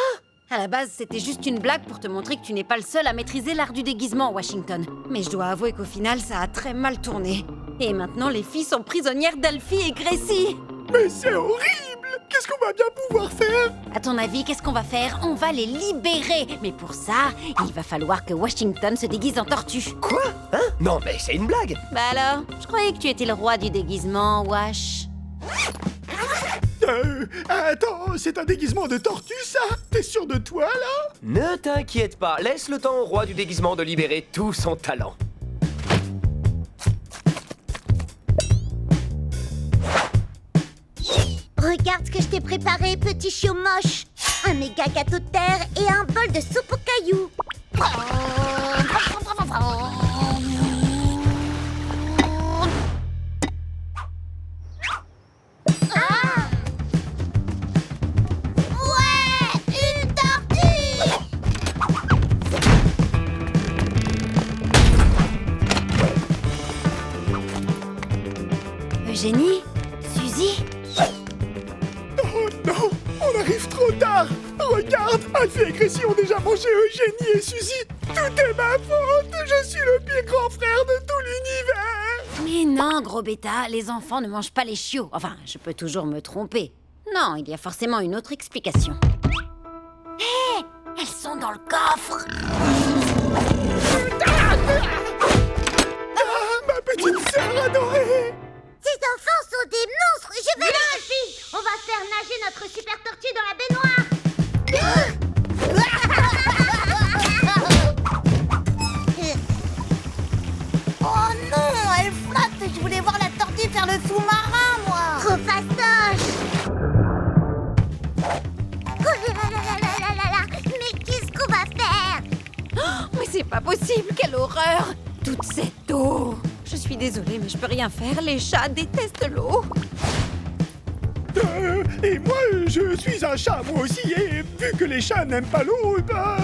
À la base, c'était juste une blague pour te montrer que tu n'es pas le seul à maîtriser l'art du déguisement, Washington. Mais je dois avouer qu'au final, ça a très mal tourné. Et maintenant, les filles sont prisonnières d'Alfie et Gracie. Mais c'est horrible! Qu'est-ce qu'on va bien pouvoir faire? À ton avis, qu'est-ce qu'on va faire? On va les libérer. Mais pour ça, il va falloir que Washington se déguise en tortue. Quoi? Hein? Non, mais c'est une blague. Bah alors, je croyais que tu étais le roi du déguisement, Wash. Attends, c'est un déguisement de tortue, ça? T'es sûr de toi, là? Ne t'inquiète pas, laisse le temps au roi du déguisement de libérer tout son talent. Regarde ce que je t'ai préparé, petit chiot moche. Un méga gâteau de terre et un bol de soupe aux cailloux. Ah! Ouais! Une tortue! Eugénie? Suzy? Oh non! On arrive trop tard! Regarde! Alfie et Gracie ont déjà mangé Eugénie et Suzy! Tout est ma faute! Je suis le pire grand frère de tout l'univers! Mais non, gros bêta, les enfants ne mangent pas les chiots. Enfin, je peux toujours me tromper. Non, il y a forcément une autre explication. Hé! Elles sont dans le coffre! Ma petite sœur adorée! Ces enfants sont des monstres! Je vais là, Alfie! On va faire nager notre super tortue dans la baignoire! Oh non, elle flotte! Je voulais voir la tortue faire le sous-marin, moi! Trop fastoche! Oh là là là là là là là! Mais qu'est-ce qu'on va faire? Oh, mais c'est pas possible, quelle horreur! Toute cette eau! Je suis désolée, mais je peux rien faire. Les chats détestent l'eau. Et moi, je suis un chat, moi aussi, et vu que les chats n'aiment pas l'eau, bah...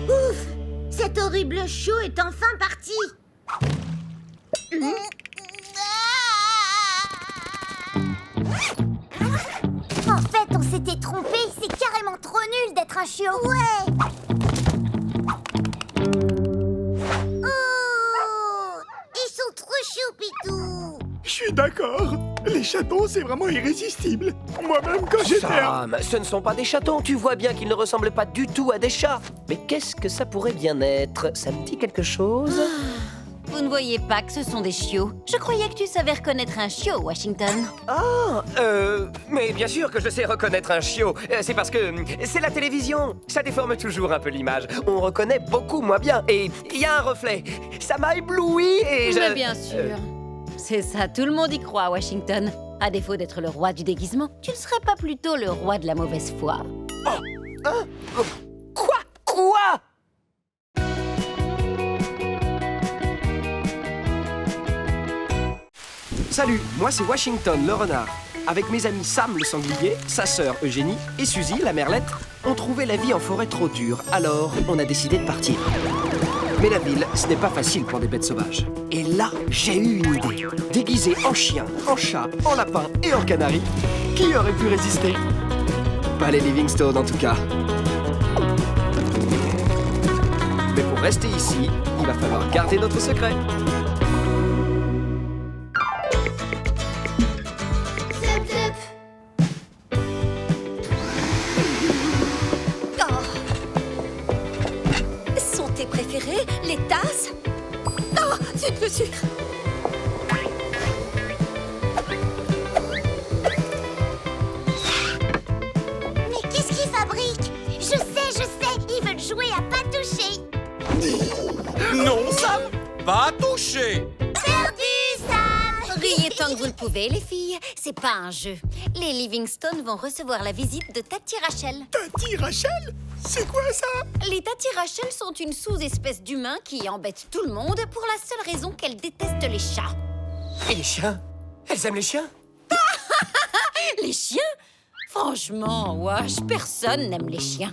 Ouf! Cet horrible chiot est enfin parti. En fait, on s'était trompé. C'est carrément trop nul d'être un chiot. Ouais. Oh! Ils sont trop chauds, Pitou. Je suis d'accord. Les chatons, c'est vraiment irrésistible. Moi-même, quand j'étais... Sam, ce ne sont pas des chatons. Tu vois bien qu'ils ne ressemblent pas du tout à des chats. Mais qu'est-ce que ça pourrait bien être? Ça me dit quelque chose? Vous ne voyez pas que ce sont des chiots. Je croyais que tu savais reconnaître un chiot, Washington. Ah, mais bien sûr que je sais reconnaître un chiot. C'est parce que c'est la télévision. Ça déforme toujours un peu l'image. On reconnaît beaucoup moins bien. Et il y a un reflet. Ça m'a ébloui et je... Mais bien sûr. C'est ça, tout le monde y croit, Washington. À défaut d'être le roi du déguisement, tu ne serais pas plutôt le roi de la mauvaise foi. Oh, hein? Quoi? Salut, moi c'est Washington le renard. Avec mes amis Sam le sanglier, sa sœur Eugénie et Suzy la merlette, on trouvait la vie en forêt trop dure, alors on a décidé de partir. Mais la ville, ce n'est pas facile pour des bêtes sauvages. Et là, j'ai eu une idée. Déguisé en chien, en chat, en lapin et en canari, qui aurait pu résister? Pas les Livingstone en tout cas. Mais pour rester ici, il va falloir garder notre secret. Sont tes préférés, les tasses? Oh, zut le sucre! Mais qu'est-ce qu'ils fabriquent? Je sais, ils veulent jouer à pas toucher. Non, Sam, pas toucher. Perdu, Sam! Riez tant que vous le pouvez, les filles. C'est pas un jeu. Les Livingstone vont recevoir la visite de Tati Rachel. Tati Rachel? C'est quoi ça? Les Tati Rachel sont une sous-espèce d'humains qui embêtent tout le monde pour la seule raison qu'elles détestent les chats. Et les chiens? Elles aiment les chiens? Les chiens? Franchement, wesh, personne n'aime les chiens.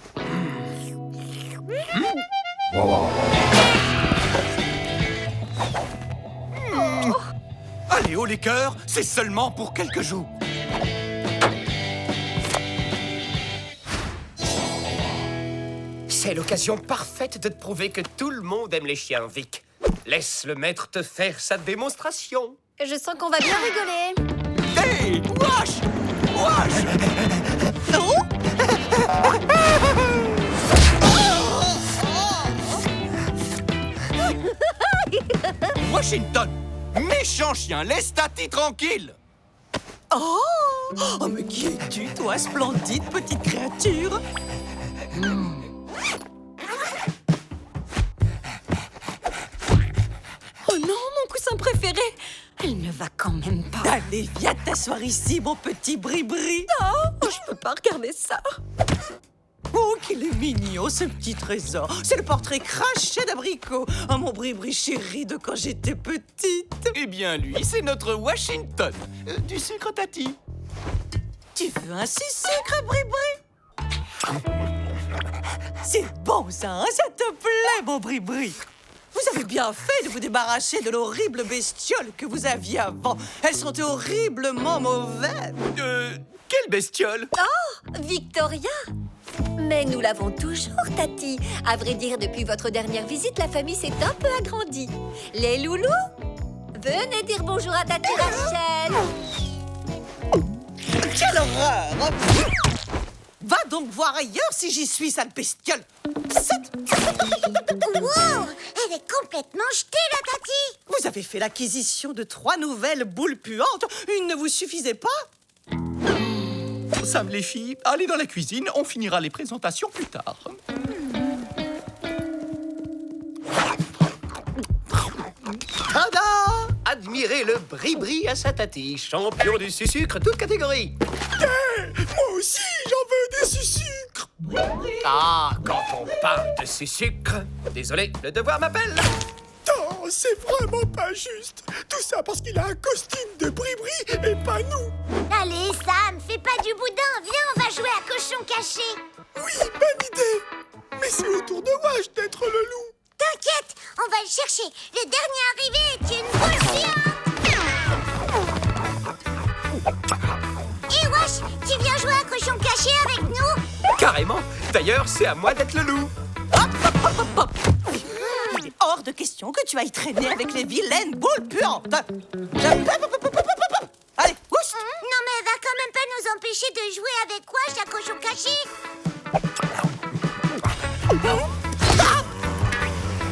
Allez, haut les cœurs, c'est seulement pour quelques jours. C'est l'occasion parfaite de te prouver que tout le monde aime les chiens, Vic. Laisse le maître te faire sa démonstration. Je sens qu'on va bien rigoler. Hey, wesh! Wesh! Washington, méchant chien, laisse Tati tranquille. Oh, mais qui es-tu, toi, splendide petite créature? Oh non, mon coussin préféré! Elle ne va quand même pas. Allez, viens t'asseoir ici, mon petit bri-bri. Oh, je peux pas regarder ça. Oh, qu'il est mignon, ce petit trésor. C'est le portrait craché d'Abricot. Oh, mon bri-bri chéri de quand j'étais petite. Eh bien, lui, c'est notre Washington. Du sucre, Tati. Tu veux un sucre, bri-bri? C'est bon, ça, hein? Ça te plaît, mon bri-bri? Vous avez bien fait de vous débarrasser de l'horrible bestiole que vous aviez avant. Elles sont horriblement mauvaises. Quelle bestiole? Oh, Victoria! Mais nous l'avons toujours, Tati. À vrai dire, depuis votre dernière visite, la famille s'est un peu agrandie. Les loulous, venez dire bonjour à Tati Rachel. Quelle horreur! Va donc voir ailleurs si j'y suis, sale bestiole. Wow! Elle est complètement jetée, la Tati! Vous avez fait l'acquisition de 3 nouvelles boules puantes. Une ne vous suffisait pas? Sam, les filles, allez dans la cuisine, on finira les présentations plus tard. offrirai le bri-bri à sa tati, champion du sucre, toute catégorie. Moi aussi, j'en veux des sucres. Ah, quand on parle de sucre, désolé, le devoir m'appelle. Non, c'est vraiment pas juste. Tout ça parce qu'il a un costume de bri-bri et pas nous. Allez, Sam, fais pas du boudin. Viens, on va jouer à cochon caché. Oui, bonne idée. Mais c'est au tour de Wash d'être le loup. T'inquiète, on va le chercher. Le dernier arrivé est une boule géante. Et Wash, tu viens jouer à cochon caché avec nous? Carrément. D'ailleurs, c'est à moi d'être le loup. Il est hors de question que tu ailles traîner avec les vilaines boules puantes. Allez, ouch! Non, mais elle va quand même pas nous empêcher de jouer avec Wash à cochon caché.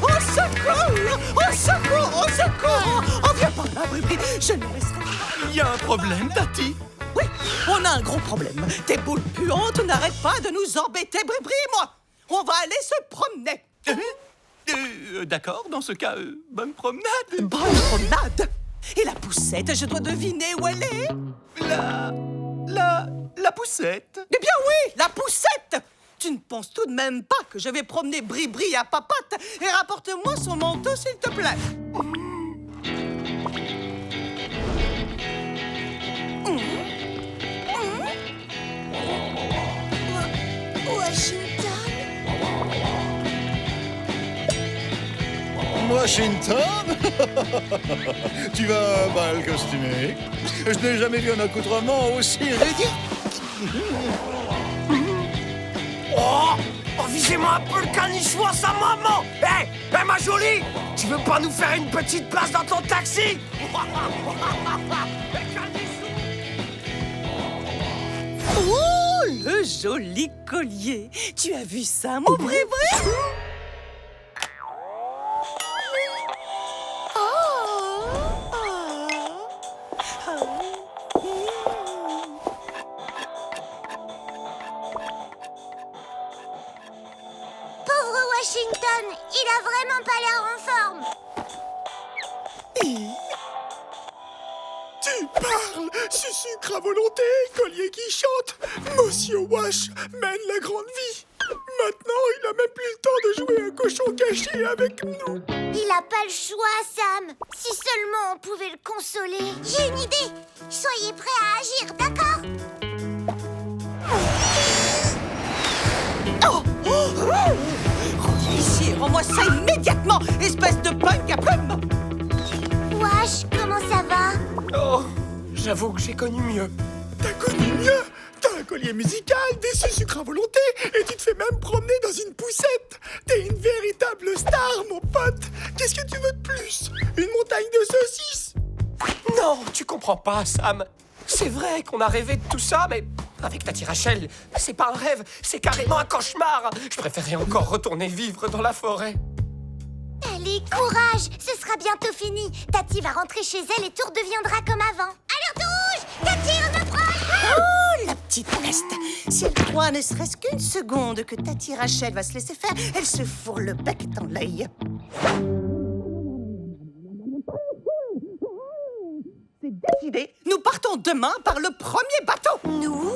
Au secours! Au secours! Au secours! Oh, viens par là, Bri-Bri. Je ne laisserai pas. Il y a un problème, Tati. Oui, on a un gros problème. Tes boules puantes n'arrêtent pas de nous embêter, Bri-Bri et moi. On va aller se promener. D'accord, dans ce cas, bonne promenade. Bonne promenade. Et la poussette, je dois deviner où elle est. La poussette. Eh bien oui, la poussette. Tu ne penses tout de même pas que je vais promener Bri-Bri à papatte? Et rapporte-moi son manteau, s'il te plaît. Washington? Tu vas mal costumé. Je n'ai jamais vu un accoutrement aussi ridicule. Oh, visez-moi un peu le canichou, sa maman. Hé, ma jolie, tu veux pas nous faire une petite place dans ton taxi? Oh, le joli collier. Tu as vu ça, mon Bri-Bri? Washington, il a vraiment pas l'air en forme. Tu parles, sucre à volonté, collier qui chante. Monsieur Wash mène la grande vie. Maintenant, il a même plus le temps de jouer un cochon caché avec nous. Il a pas le choix, Sam. Si seulement on pouvait le consoler. J'ai une idée. Soyez prêts à agir, d'accord? Ici, rends-moi ça immédiatement, espèce de punk à plume! Wash, comment ça va? Oh, j'avoue que j'ai connu mieux. T'as connu mieux? T'as un collier musical, des sucres à volonté, et tu te fais même promener dans une poussette. T'es une véritable star, mon pote. Qu'est-ce que tu veux de plus? Une montagne de saucisses? Non, tu comprends pas, Sam. C'est vrai qu'on a rêvé de tout ça, mais avec Tati Rachel, c'est pas un rêve, c'est carrément un cauchemar. Je préférerais encore retourner vivre dans la forêt. Allez, courage, ce sera bientôt fini. Tati va rentrer chez elle et tout redeviendra comme avant. Alerte rouge! Tati, on approche! Oh, la petite peste! Si elle croit ne serait-ce qu'une seconde que Tati Rachel va se laisser faire, elle se fourre le bec dans l'œil. C'est décidé. Nous partons demain par le premier bateau. Nous?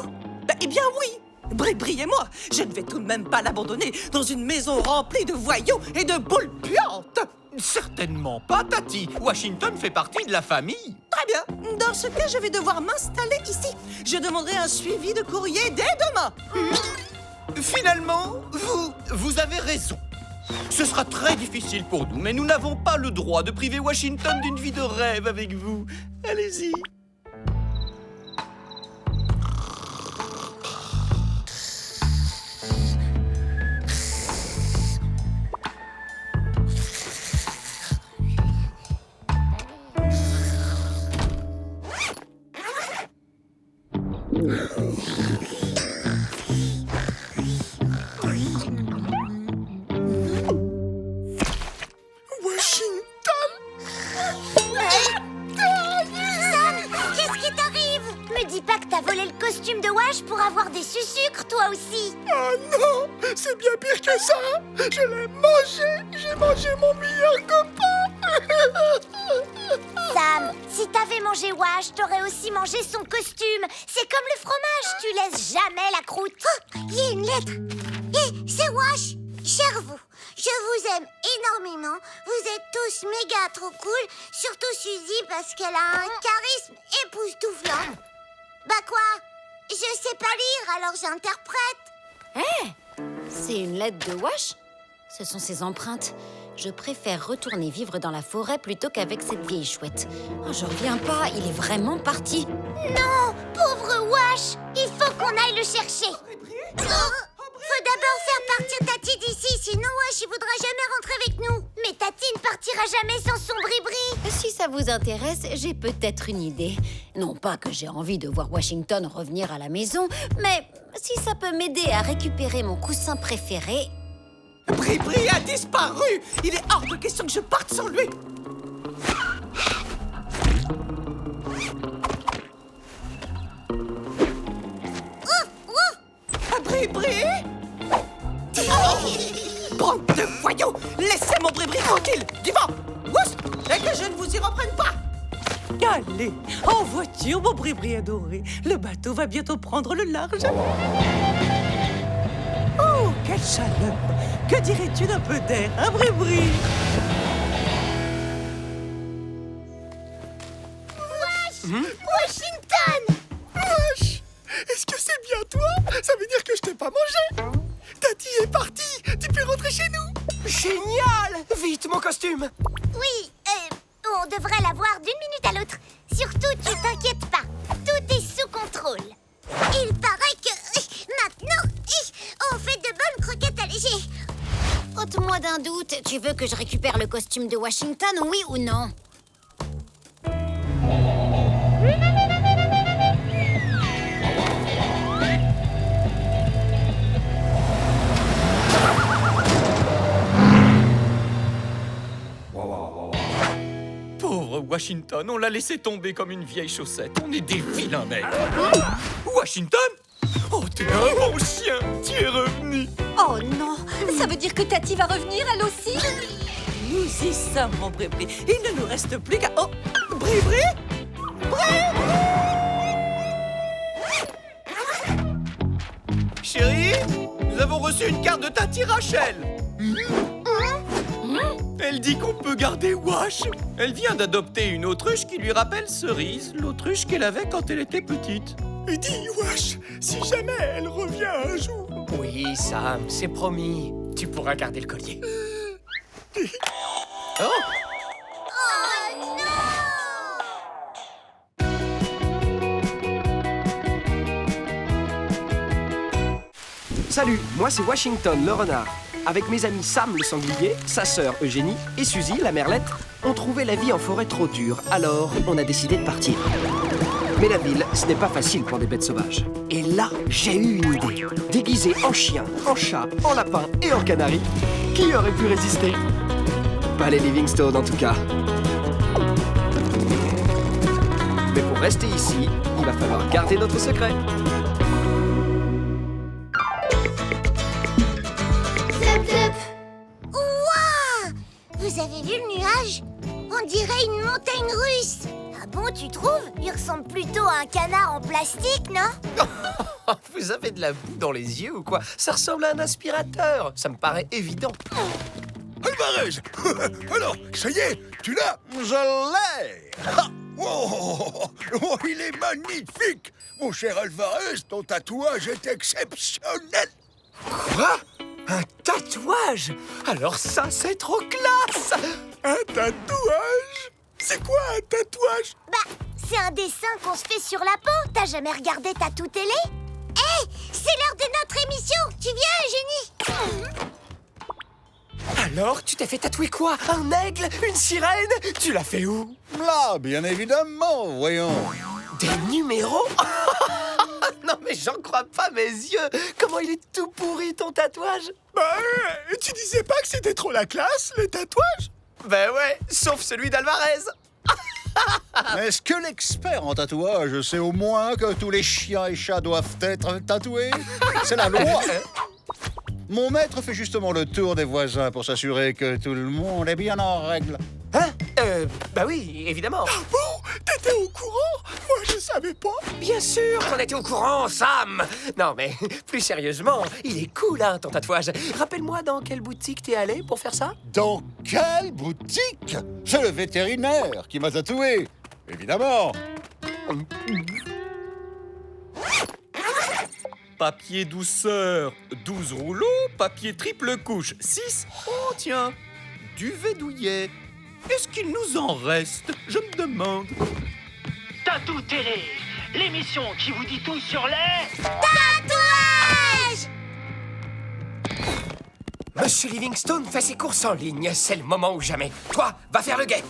Eh bien oui. Bri-Bri et moi, je ne vais tout de même pas l'abandonner dans une maison remplie de voyous et de boules puantes. Certainement pas, Tati. Washington fait partie de la famille. Très bien. Dans ce cas, je vais devoir m'installer ici. Je demanderai un suivi de courrier dès demain. Finalement, vous avez raison. Ce sera très difficile pour nous, mais nous n'avons pas le droit de priver Washington d'une vie de rêve avec vous. Allez-y. pour avoir des sucres, toi aussi. Oh non, c'est bien pire que ça. Je l'ai mangé. J'ai mangé mon meilleur copain. Sam. Si t'avais mangé Wash, t'aurais aussi mangé son costume. C'est comme le fromage, tu laisses jamais la croûte. Oh, il y a une lettre. Hé, c'est Wash. Cher vous, je vous aime énormément. Vous êtes tous méga trop cool. Surtout Suzy parce qu'elle a un charisme époustouflant. Bah quoi? Je sais pas lire, alors j'interprète. Hé, c'est une lettre de Wash? Ce sont ses empreintes. Je préfère retourner vivre dans la forêt plutôt qu'avec cette vieille chouette. Oh, je reviens pas, il est vraiment parti. Non, pauvre Wash. Il faut qu'on aille le chercher. Faut d'abord faire partir Tati d'ici, sinon Wash il voudra jamais rentrer avec nous. Mais Tati ne partira jamais sans son bri-bri. Si ça vous intéresse, j'ai peut-être une idée. Non pas que j'ai envie de voir Washington revenir à la maison, mais si ça peut m'aider à récupérer mon coussin préféré... Bri-Bri a disparu. Il est hors de question que je parte sans lui. Bri-Bri! Bande de voyous! Laissez mon Bri-Bri tranquille! Du vent! Oups! Et que je ne vous y reprenne pas! Allez, en voiture, mon Bri-Bri adoré. Le bateau va bientôt prendre le large. Oh, quelle chaleur! Que dirais-tu d'un peu d'air, hein, Bri-Bri? Washington! Wash! Est-ce que c'est bien toi? Ça veut dire que je t'ai pas mangé. Tati est partie. Tu peux rentrer chez nous. Génial! Vite, mon costume! Oui, on devrait la voir d'une minute à l'autre. Surtout, tu t'inquiètes pas. Tout est sous contrôle. Il paraît que maintenant, on fait de bonnes croquettes allégées. Ôte-moi d'un doute, tu veux que je récupère le costume de Washington, oui ou non? Pauvre Washington, on l'a laissé tomber comme une vieille chaussette. On est des vilains mecs. Washington? Oh, t'es un bon chien. Tu es revenu. Oh non, ça veut dire que Tati va revenir, elle aussi? Nous y sommes, mon Bri-Bri. Il ne nous reste plus qu'à... Oh, Bri-Bri? Chérie, nous avons reçu une carte de Tati Rachel. Elle dit qu'on peut garder Wash. Elle vient d'adopter une autruche qui lui rappelle Cerise, l'autruche qu'elle avait quand elle était petite. Et dis, Wash, si jamais elle revient un jour... Oui, Sam, c'est promis. Tu pourras garder le collier. Oh! Oh non! Salut, moi c'est Washington le renard. Avec mes amis Sam le sanglier, sa sœur Eugénie et Suzy la merlette, on trouvait la vie en forêt trop dure, alors on a décidé de partir. Mais la ville, ce n'est pas facile pour des bêtes sauvages. Et là, j'ai eu une idée. Déguisé en chien, en chat, en lapin et en canari, qui aurait pu résister? Pas les Livingstone en tout cas. Mais pour rester ici, il va falloir garder notre secret. Ouah! Vous avez vu le nuage? On dirait une montagne russe. Ah bon, tu trouves? Il ressemble plutôt à un canard en plastique, non? Vous avez de la boue dans les yeux ou quoi? Ça ressemble à un aspirateur. Ça me paraît évident. Alvarez! Alors, ça y est, tu l'as? Je l'ai! Oh, il est magnifique! Mon cher Alvarez, ton tatouage est exceptionnel! Quoi? Un tatouage? Alors ça, c'est trop classe! Un tatouage? C'est quoi un tatouage? Bah, c'est un dessin qu'on se fait sur la peau. T'as jamais regardé Tatou Télé? Hé, c'est l'heure de notre émission. Tu viens, Eugénie? Alors, tu t'es fait tatouer quoi? Un aigle? Une sirène? Tu l'as fait où? Là, bien évidemment, voyons. Des numéros? Non mais j'en crois pas mes yeux. Comment il est tout pourri ton tatouage? Bah, tu disais pas que c'était trop la classe, les tatouages? Ben ouais, sauf celui d'Alvarez. Est-ce que l'expert en tatouage sait au moins que tous les chiens et chats doivent être tatoués? C'est la loi. Mon maître fait justement le tour des voisins pour s'assurer que tout le monde est bien en règle. Hein? Bah oui, évidemment. Ah bon? T'étais au courant? Moi, je savais pas. Bien sûr qu'on était au courant, Sam. Non, mais plus sérieusement, il est cool, hein, ton tatouage. Rappelle-moi dans quelle boutique t'es allé pour faire ça? Dans quelle boutique? C'est le vétérinaire qui m'a tatoué. Évidemment. Papier douceur, 12 rouleaux, papier triple couche, 6. Oh tiens, duvet douillet. Est-ce qu'il nous en reste? Je me demande. Tatou Télé, l'émission qui vous dit tout sur les... Tatouage! Monsieur Livingstone fait ses courses en ligne. C'est le moment ou jamais. Toi, va faire le guet.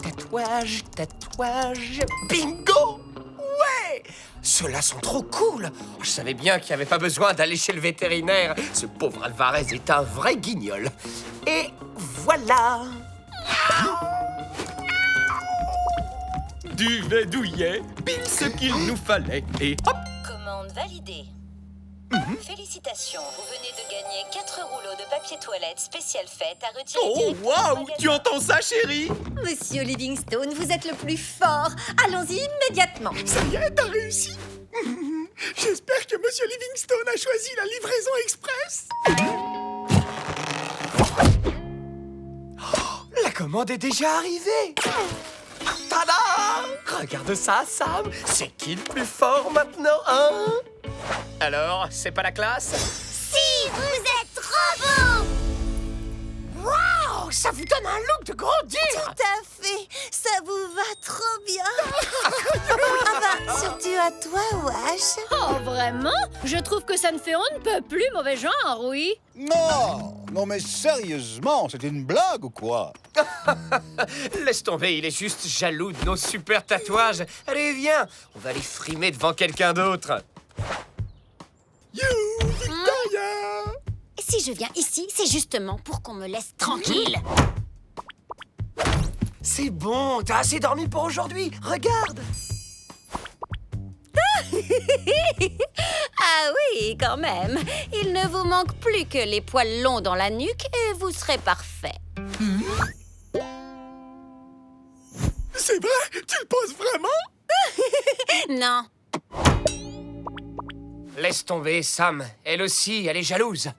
Tatouage, tatouage... Bingo! Ouais! Ceux-là sont trop cool. Je savais bien qu'il n'y avait pas besoin d'aller chez le vétérinaire. Ce pauvre Alvarez est un vrai guignol. Et voilà. Duvet douillet, pile ce qu'il nous fallait. Et hop! Commande validée. Félicitations, vous venez de gagner 4 rouleaux de papier toilette spécial fête à retirer Oh, directement au waouh! magasin. Tu entends ça, chérie? Monsieur Livingstone, vous êtes le plus fort. Allons-y immédiatement. Ça y est, t'as réussi. J'espère que Monsieur Livingstone a choisi la livraison express. La commande est déjà arrivée. Tada! Regarde ça, Sam. C'est qui le plus fort maintenant, hein? Alors, c'est pas la classe? Si, vous êtes trop beau! Waouh! Ça vous donne un look de grandir! Tout à fait. Ça vous va trop bien. Enfin, surtout à toi, Wash. Oh, vraiment? Je trouve que ça ne fait on ne peut plus mauvais genre, oui. Non, mais sérieusement, c'est une blague ou quoi? Laisse tomber, il est juste jaloux de nos super tatouages. Allez, viens, on va les frimer devant quelqu'un d'autre. You, Victoria! Si je viens ici, c'est justement pour qu'on me laisse tranquille. C'est bon, t'as assez dormi pour aujourd'hui. Regarde! Ah oui, quand même. Il ne vous manque plus que les poils longs dans la nuque et vous serez parfait. C'est vrai? Tu le penses vraiment? Non. Laisse tomber, Sam. Elle aussi, elle est jalouse.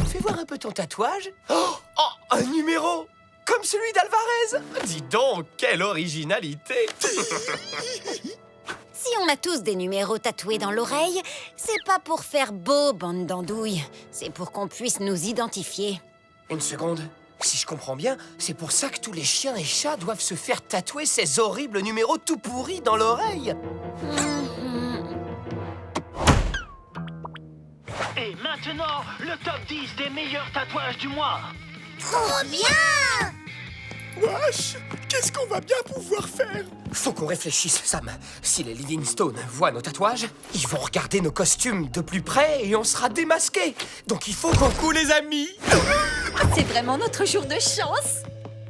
Fais voir un peu ton tatouage. Oh, un numéro! Comme celui d'Alvarez. Dis donc, quelle originalité! Si on a tous des numéros tatoués dans l'oreille, c'est pas pour faire beau, bande d'andouilles. C'est pour qu'on puisse nous identifier. Une seconde. Si je comprends bien, c'est pour ça que tous les chiens et chats doivent se faire tatouer ces horribles numéros tout pourris dans l'oreille. Et maintenant, le top 10 des meilleurs tatouages du mois. Trop bien! Wesh, qu'est-ce qu'on va bien pouvoir faire? Faut qu'on réfléchisse, Sam. Si les Livingstone voient nos tatouages, ils vont regarder nos costumes de plus près et on sera démasqués. Donc il faut qu'on coule, les amis. C'est vraiment notre jour de chance.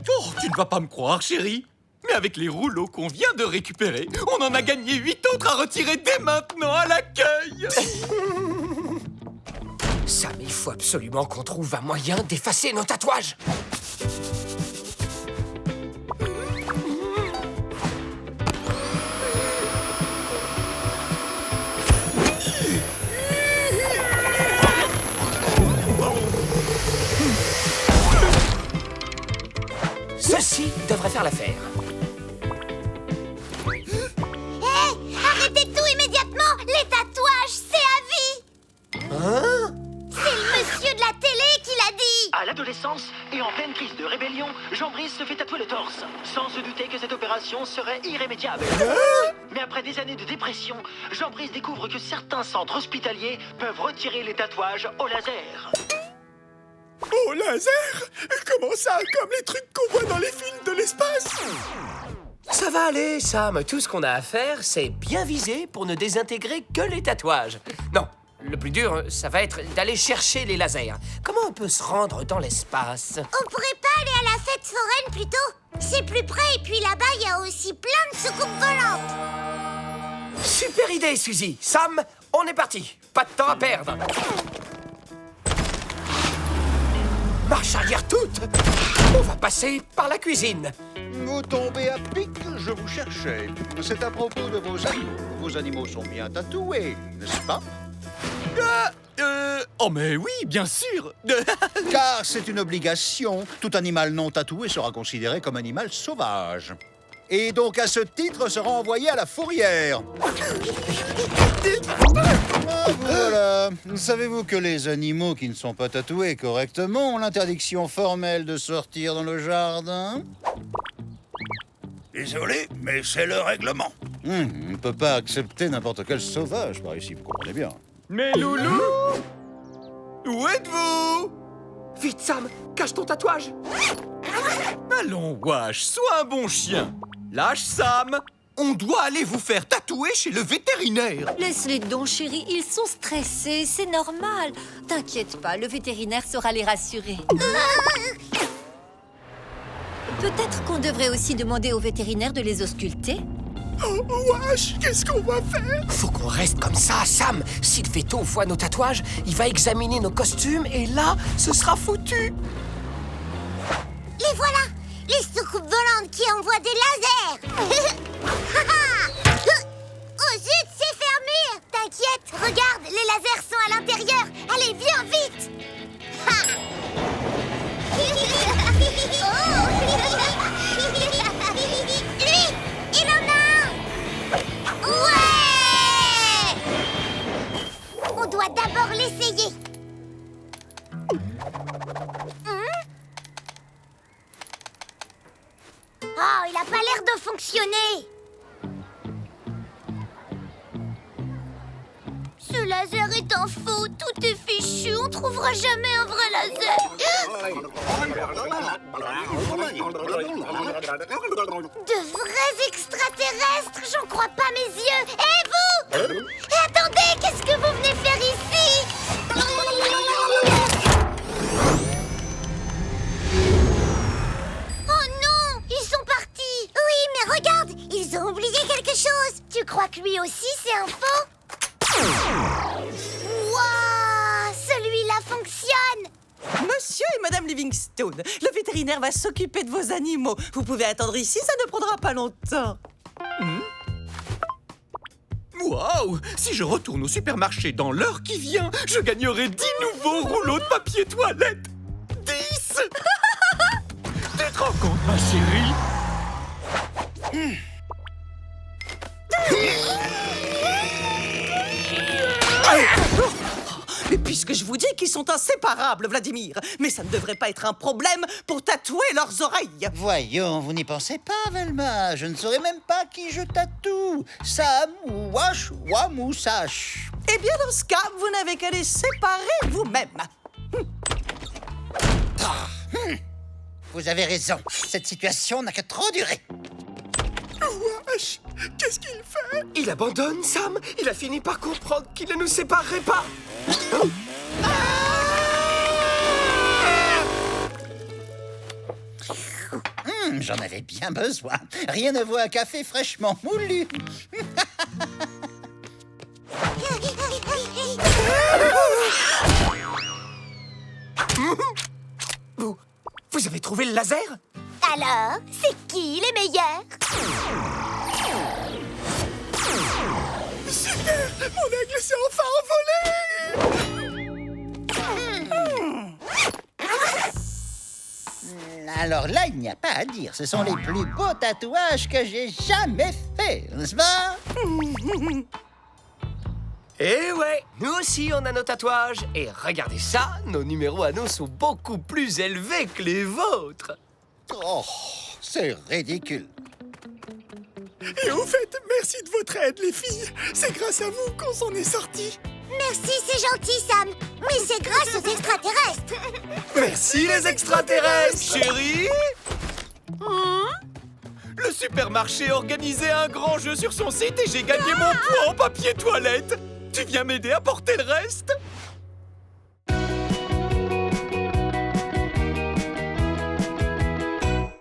Oh, tu ne vas pas me croire, chérie. Mais avec les rouleaux qu'on vient de récupérer, on en a gagné 8 autres à retirer dès maintenant à l'accueil. Sam, il faut absolument qu'on trouve un moyen d'effacer nos tatouages. Ceci devrait faire l'affaire. Hé, arrêtez tout immédiatement! Les tatouages, c'est à vie! Hein? C'est le monsieur de la télé qui l'a dit! À l'adolescence et en pleine crise de rébellion, Jean-Brice se fait tatouer le torse, sans se douter que cette opération serait irrémédiable. Mais après des années de dépression, Jean-Brice découvre que certains centres hospitaliers peuvent retirer les tatouages au laser. Au laser? Comment ça? Comme les trucs qu'on voit dans les films de l'espace? Ça va aller, Sam. Tout ce qu'on a à faire, c'est bien viser pour ne désintégrer que les tatouages. Non, le plus dur, ça va être d'aller chercher les lasers. Comment on peut se rendre dans l'espace? On pourrait pas aller à la fête foraine plutôt? C'est plus près et puis là-bas, il y a aussi plein de soucoupes volantes. Super idée, Suzy. Sam, on est parti. Pas de temps à perdre. Marche arrière toute. On va passer par la cuisine. Vous tombez à pic, je vous cherchais. C'est à propos de vos animaux. Vos animaux sont bien tatoués, n'est-ce pas? Oh mais oui, bien sûr. Car c'est une obligation. Tout animal non tatoué sera considéré comme animal sauvage. Et donc à ce titre sera envoyé à la fourrière. Ah, voilà. Savez-vous que les animaux qui ne sont pas tatoués correctement ont l'interdiction formelle de sortir dans le jardin? Désolé, mais c'est le règlement. On ne peut pas accepter n'importe quel sauvage par ici, vous comprenez bien. Mais Loulou, où êtes-vous? Vite, Sam, cache ton tatouage. Allons, Wash, sois un bon chien. Lâche Sam. On doit aller vous faire tatouer chez le vétérinaire. Laisse-les donc, chérie, ils sont stressés, c'est normal. T'inquiète pas, le vétérinaire saura les rassurer. Peut-être qu'on devrait aussi demander au vétérinaire de les ausculter. Oh, wesh, qu'est-ce qu'on va faire? Faut qu'on reste comme ça, Sam. Si le veto voit nos tatouages, il va examiner nos costumes et là, ce sera foutu. Les voilà! Les soucoupes volantes qui envoient des lasers. Oh zut, c'est fermé. T'inquiète, regarde, les lasers sont à l'intérieur. Allez, viens vite. Lui, il en a un. Ouais. On doit d'abord l'essayer. Oh, il a pas l'air de fonctionner. Ce laser est un faux, tout est fichu, on trouvera jamais un vrai laser. De vrais extraterrestres, j'en crois pas mes yeux. Et vous? Attendez, qu'est-ce que vous venez faire ici? Oh non, ils sont partis. Oui, mais regarde, ils ont oublié quelque chose. Tu crois que lui aussi c'est un faux? Waouh, celui-là fonctionne. Monsieur et Madame Livingstone, le vétérinaire va s'occuper de vos animaux. Vous pouvez attendre ici, ça ne prendra pas longtemps. Waouh! Si je retourne au supermarché dans l'heure qui vient, je gagnerai 10 nouveaux rouleaux de papier toilette. 10. Tu te rends compte, ma chérie? Mais puisque je vous dis qu'ils sont inséparables, Vladimir, mais ça ne devrait pas être un problème pour tatouer leurs oreilles. Voyons, vous n'y pensez pas, Velma. Je ne saurais même pas qui je tatoue. Sam ou Wash, Wam ou Sash. Eh bien, dans ce cas, vous n'avez qu'à les séparer vous-même. Vous avez raison. Cette situation n'a que trop duré. Wesh, qu'est-ce qu'il fait? Il abandonne, Sam. Il a fini par comprendre qu'il ne nous séparerait pas. J'en avais bien besoin. Rien ne vaut un café fraîchement moulu. Vous avez trouvé le laser? Alors, c'est qui les meilleurs? Super! Mon aigle s'est enfin envolé! Alors là, il n'y a pas à dire. Ce sont les plus beaux tatouages que j'ai jamais faits, n'est-ce pas? Eh ouais, nous aussi on a nos tatouages. Et regardez ça, nos numéros anneaux sont beaucoup plus élevés que les vôtres. Oh, c'est ridicule. Et au fait, merci de votre aide, les filles. C'est grâce à vous qu'on s'en est sortis. Merci, c'est gentil, Sam. Mais c'est grâce aux extraterrestres. Merci les extraterrestres, chérie. Le supermarché organisait un grand jeu sur son site et j'ai gagné mon point en papier toilette. Tu viens m'aider à porter le reste?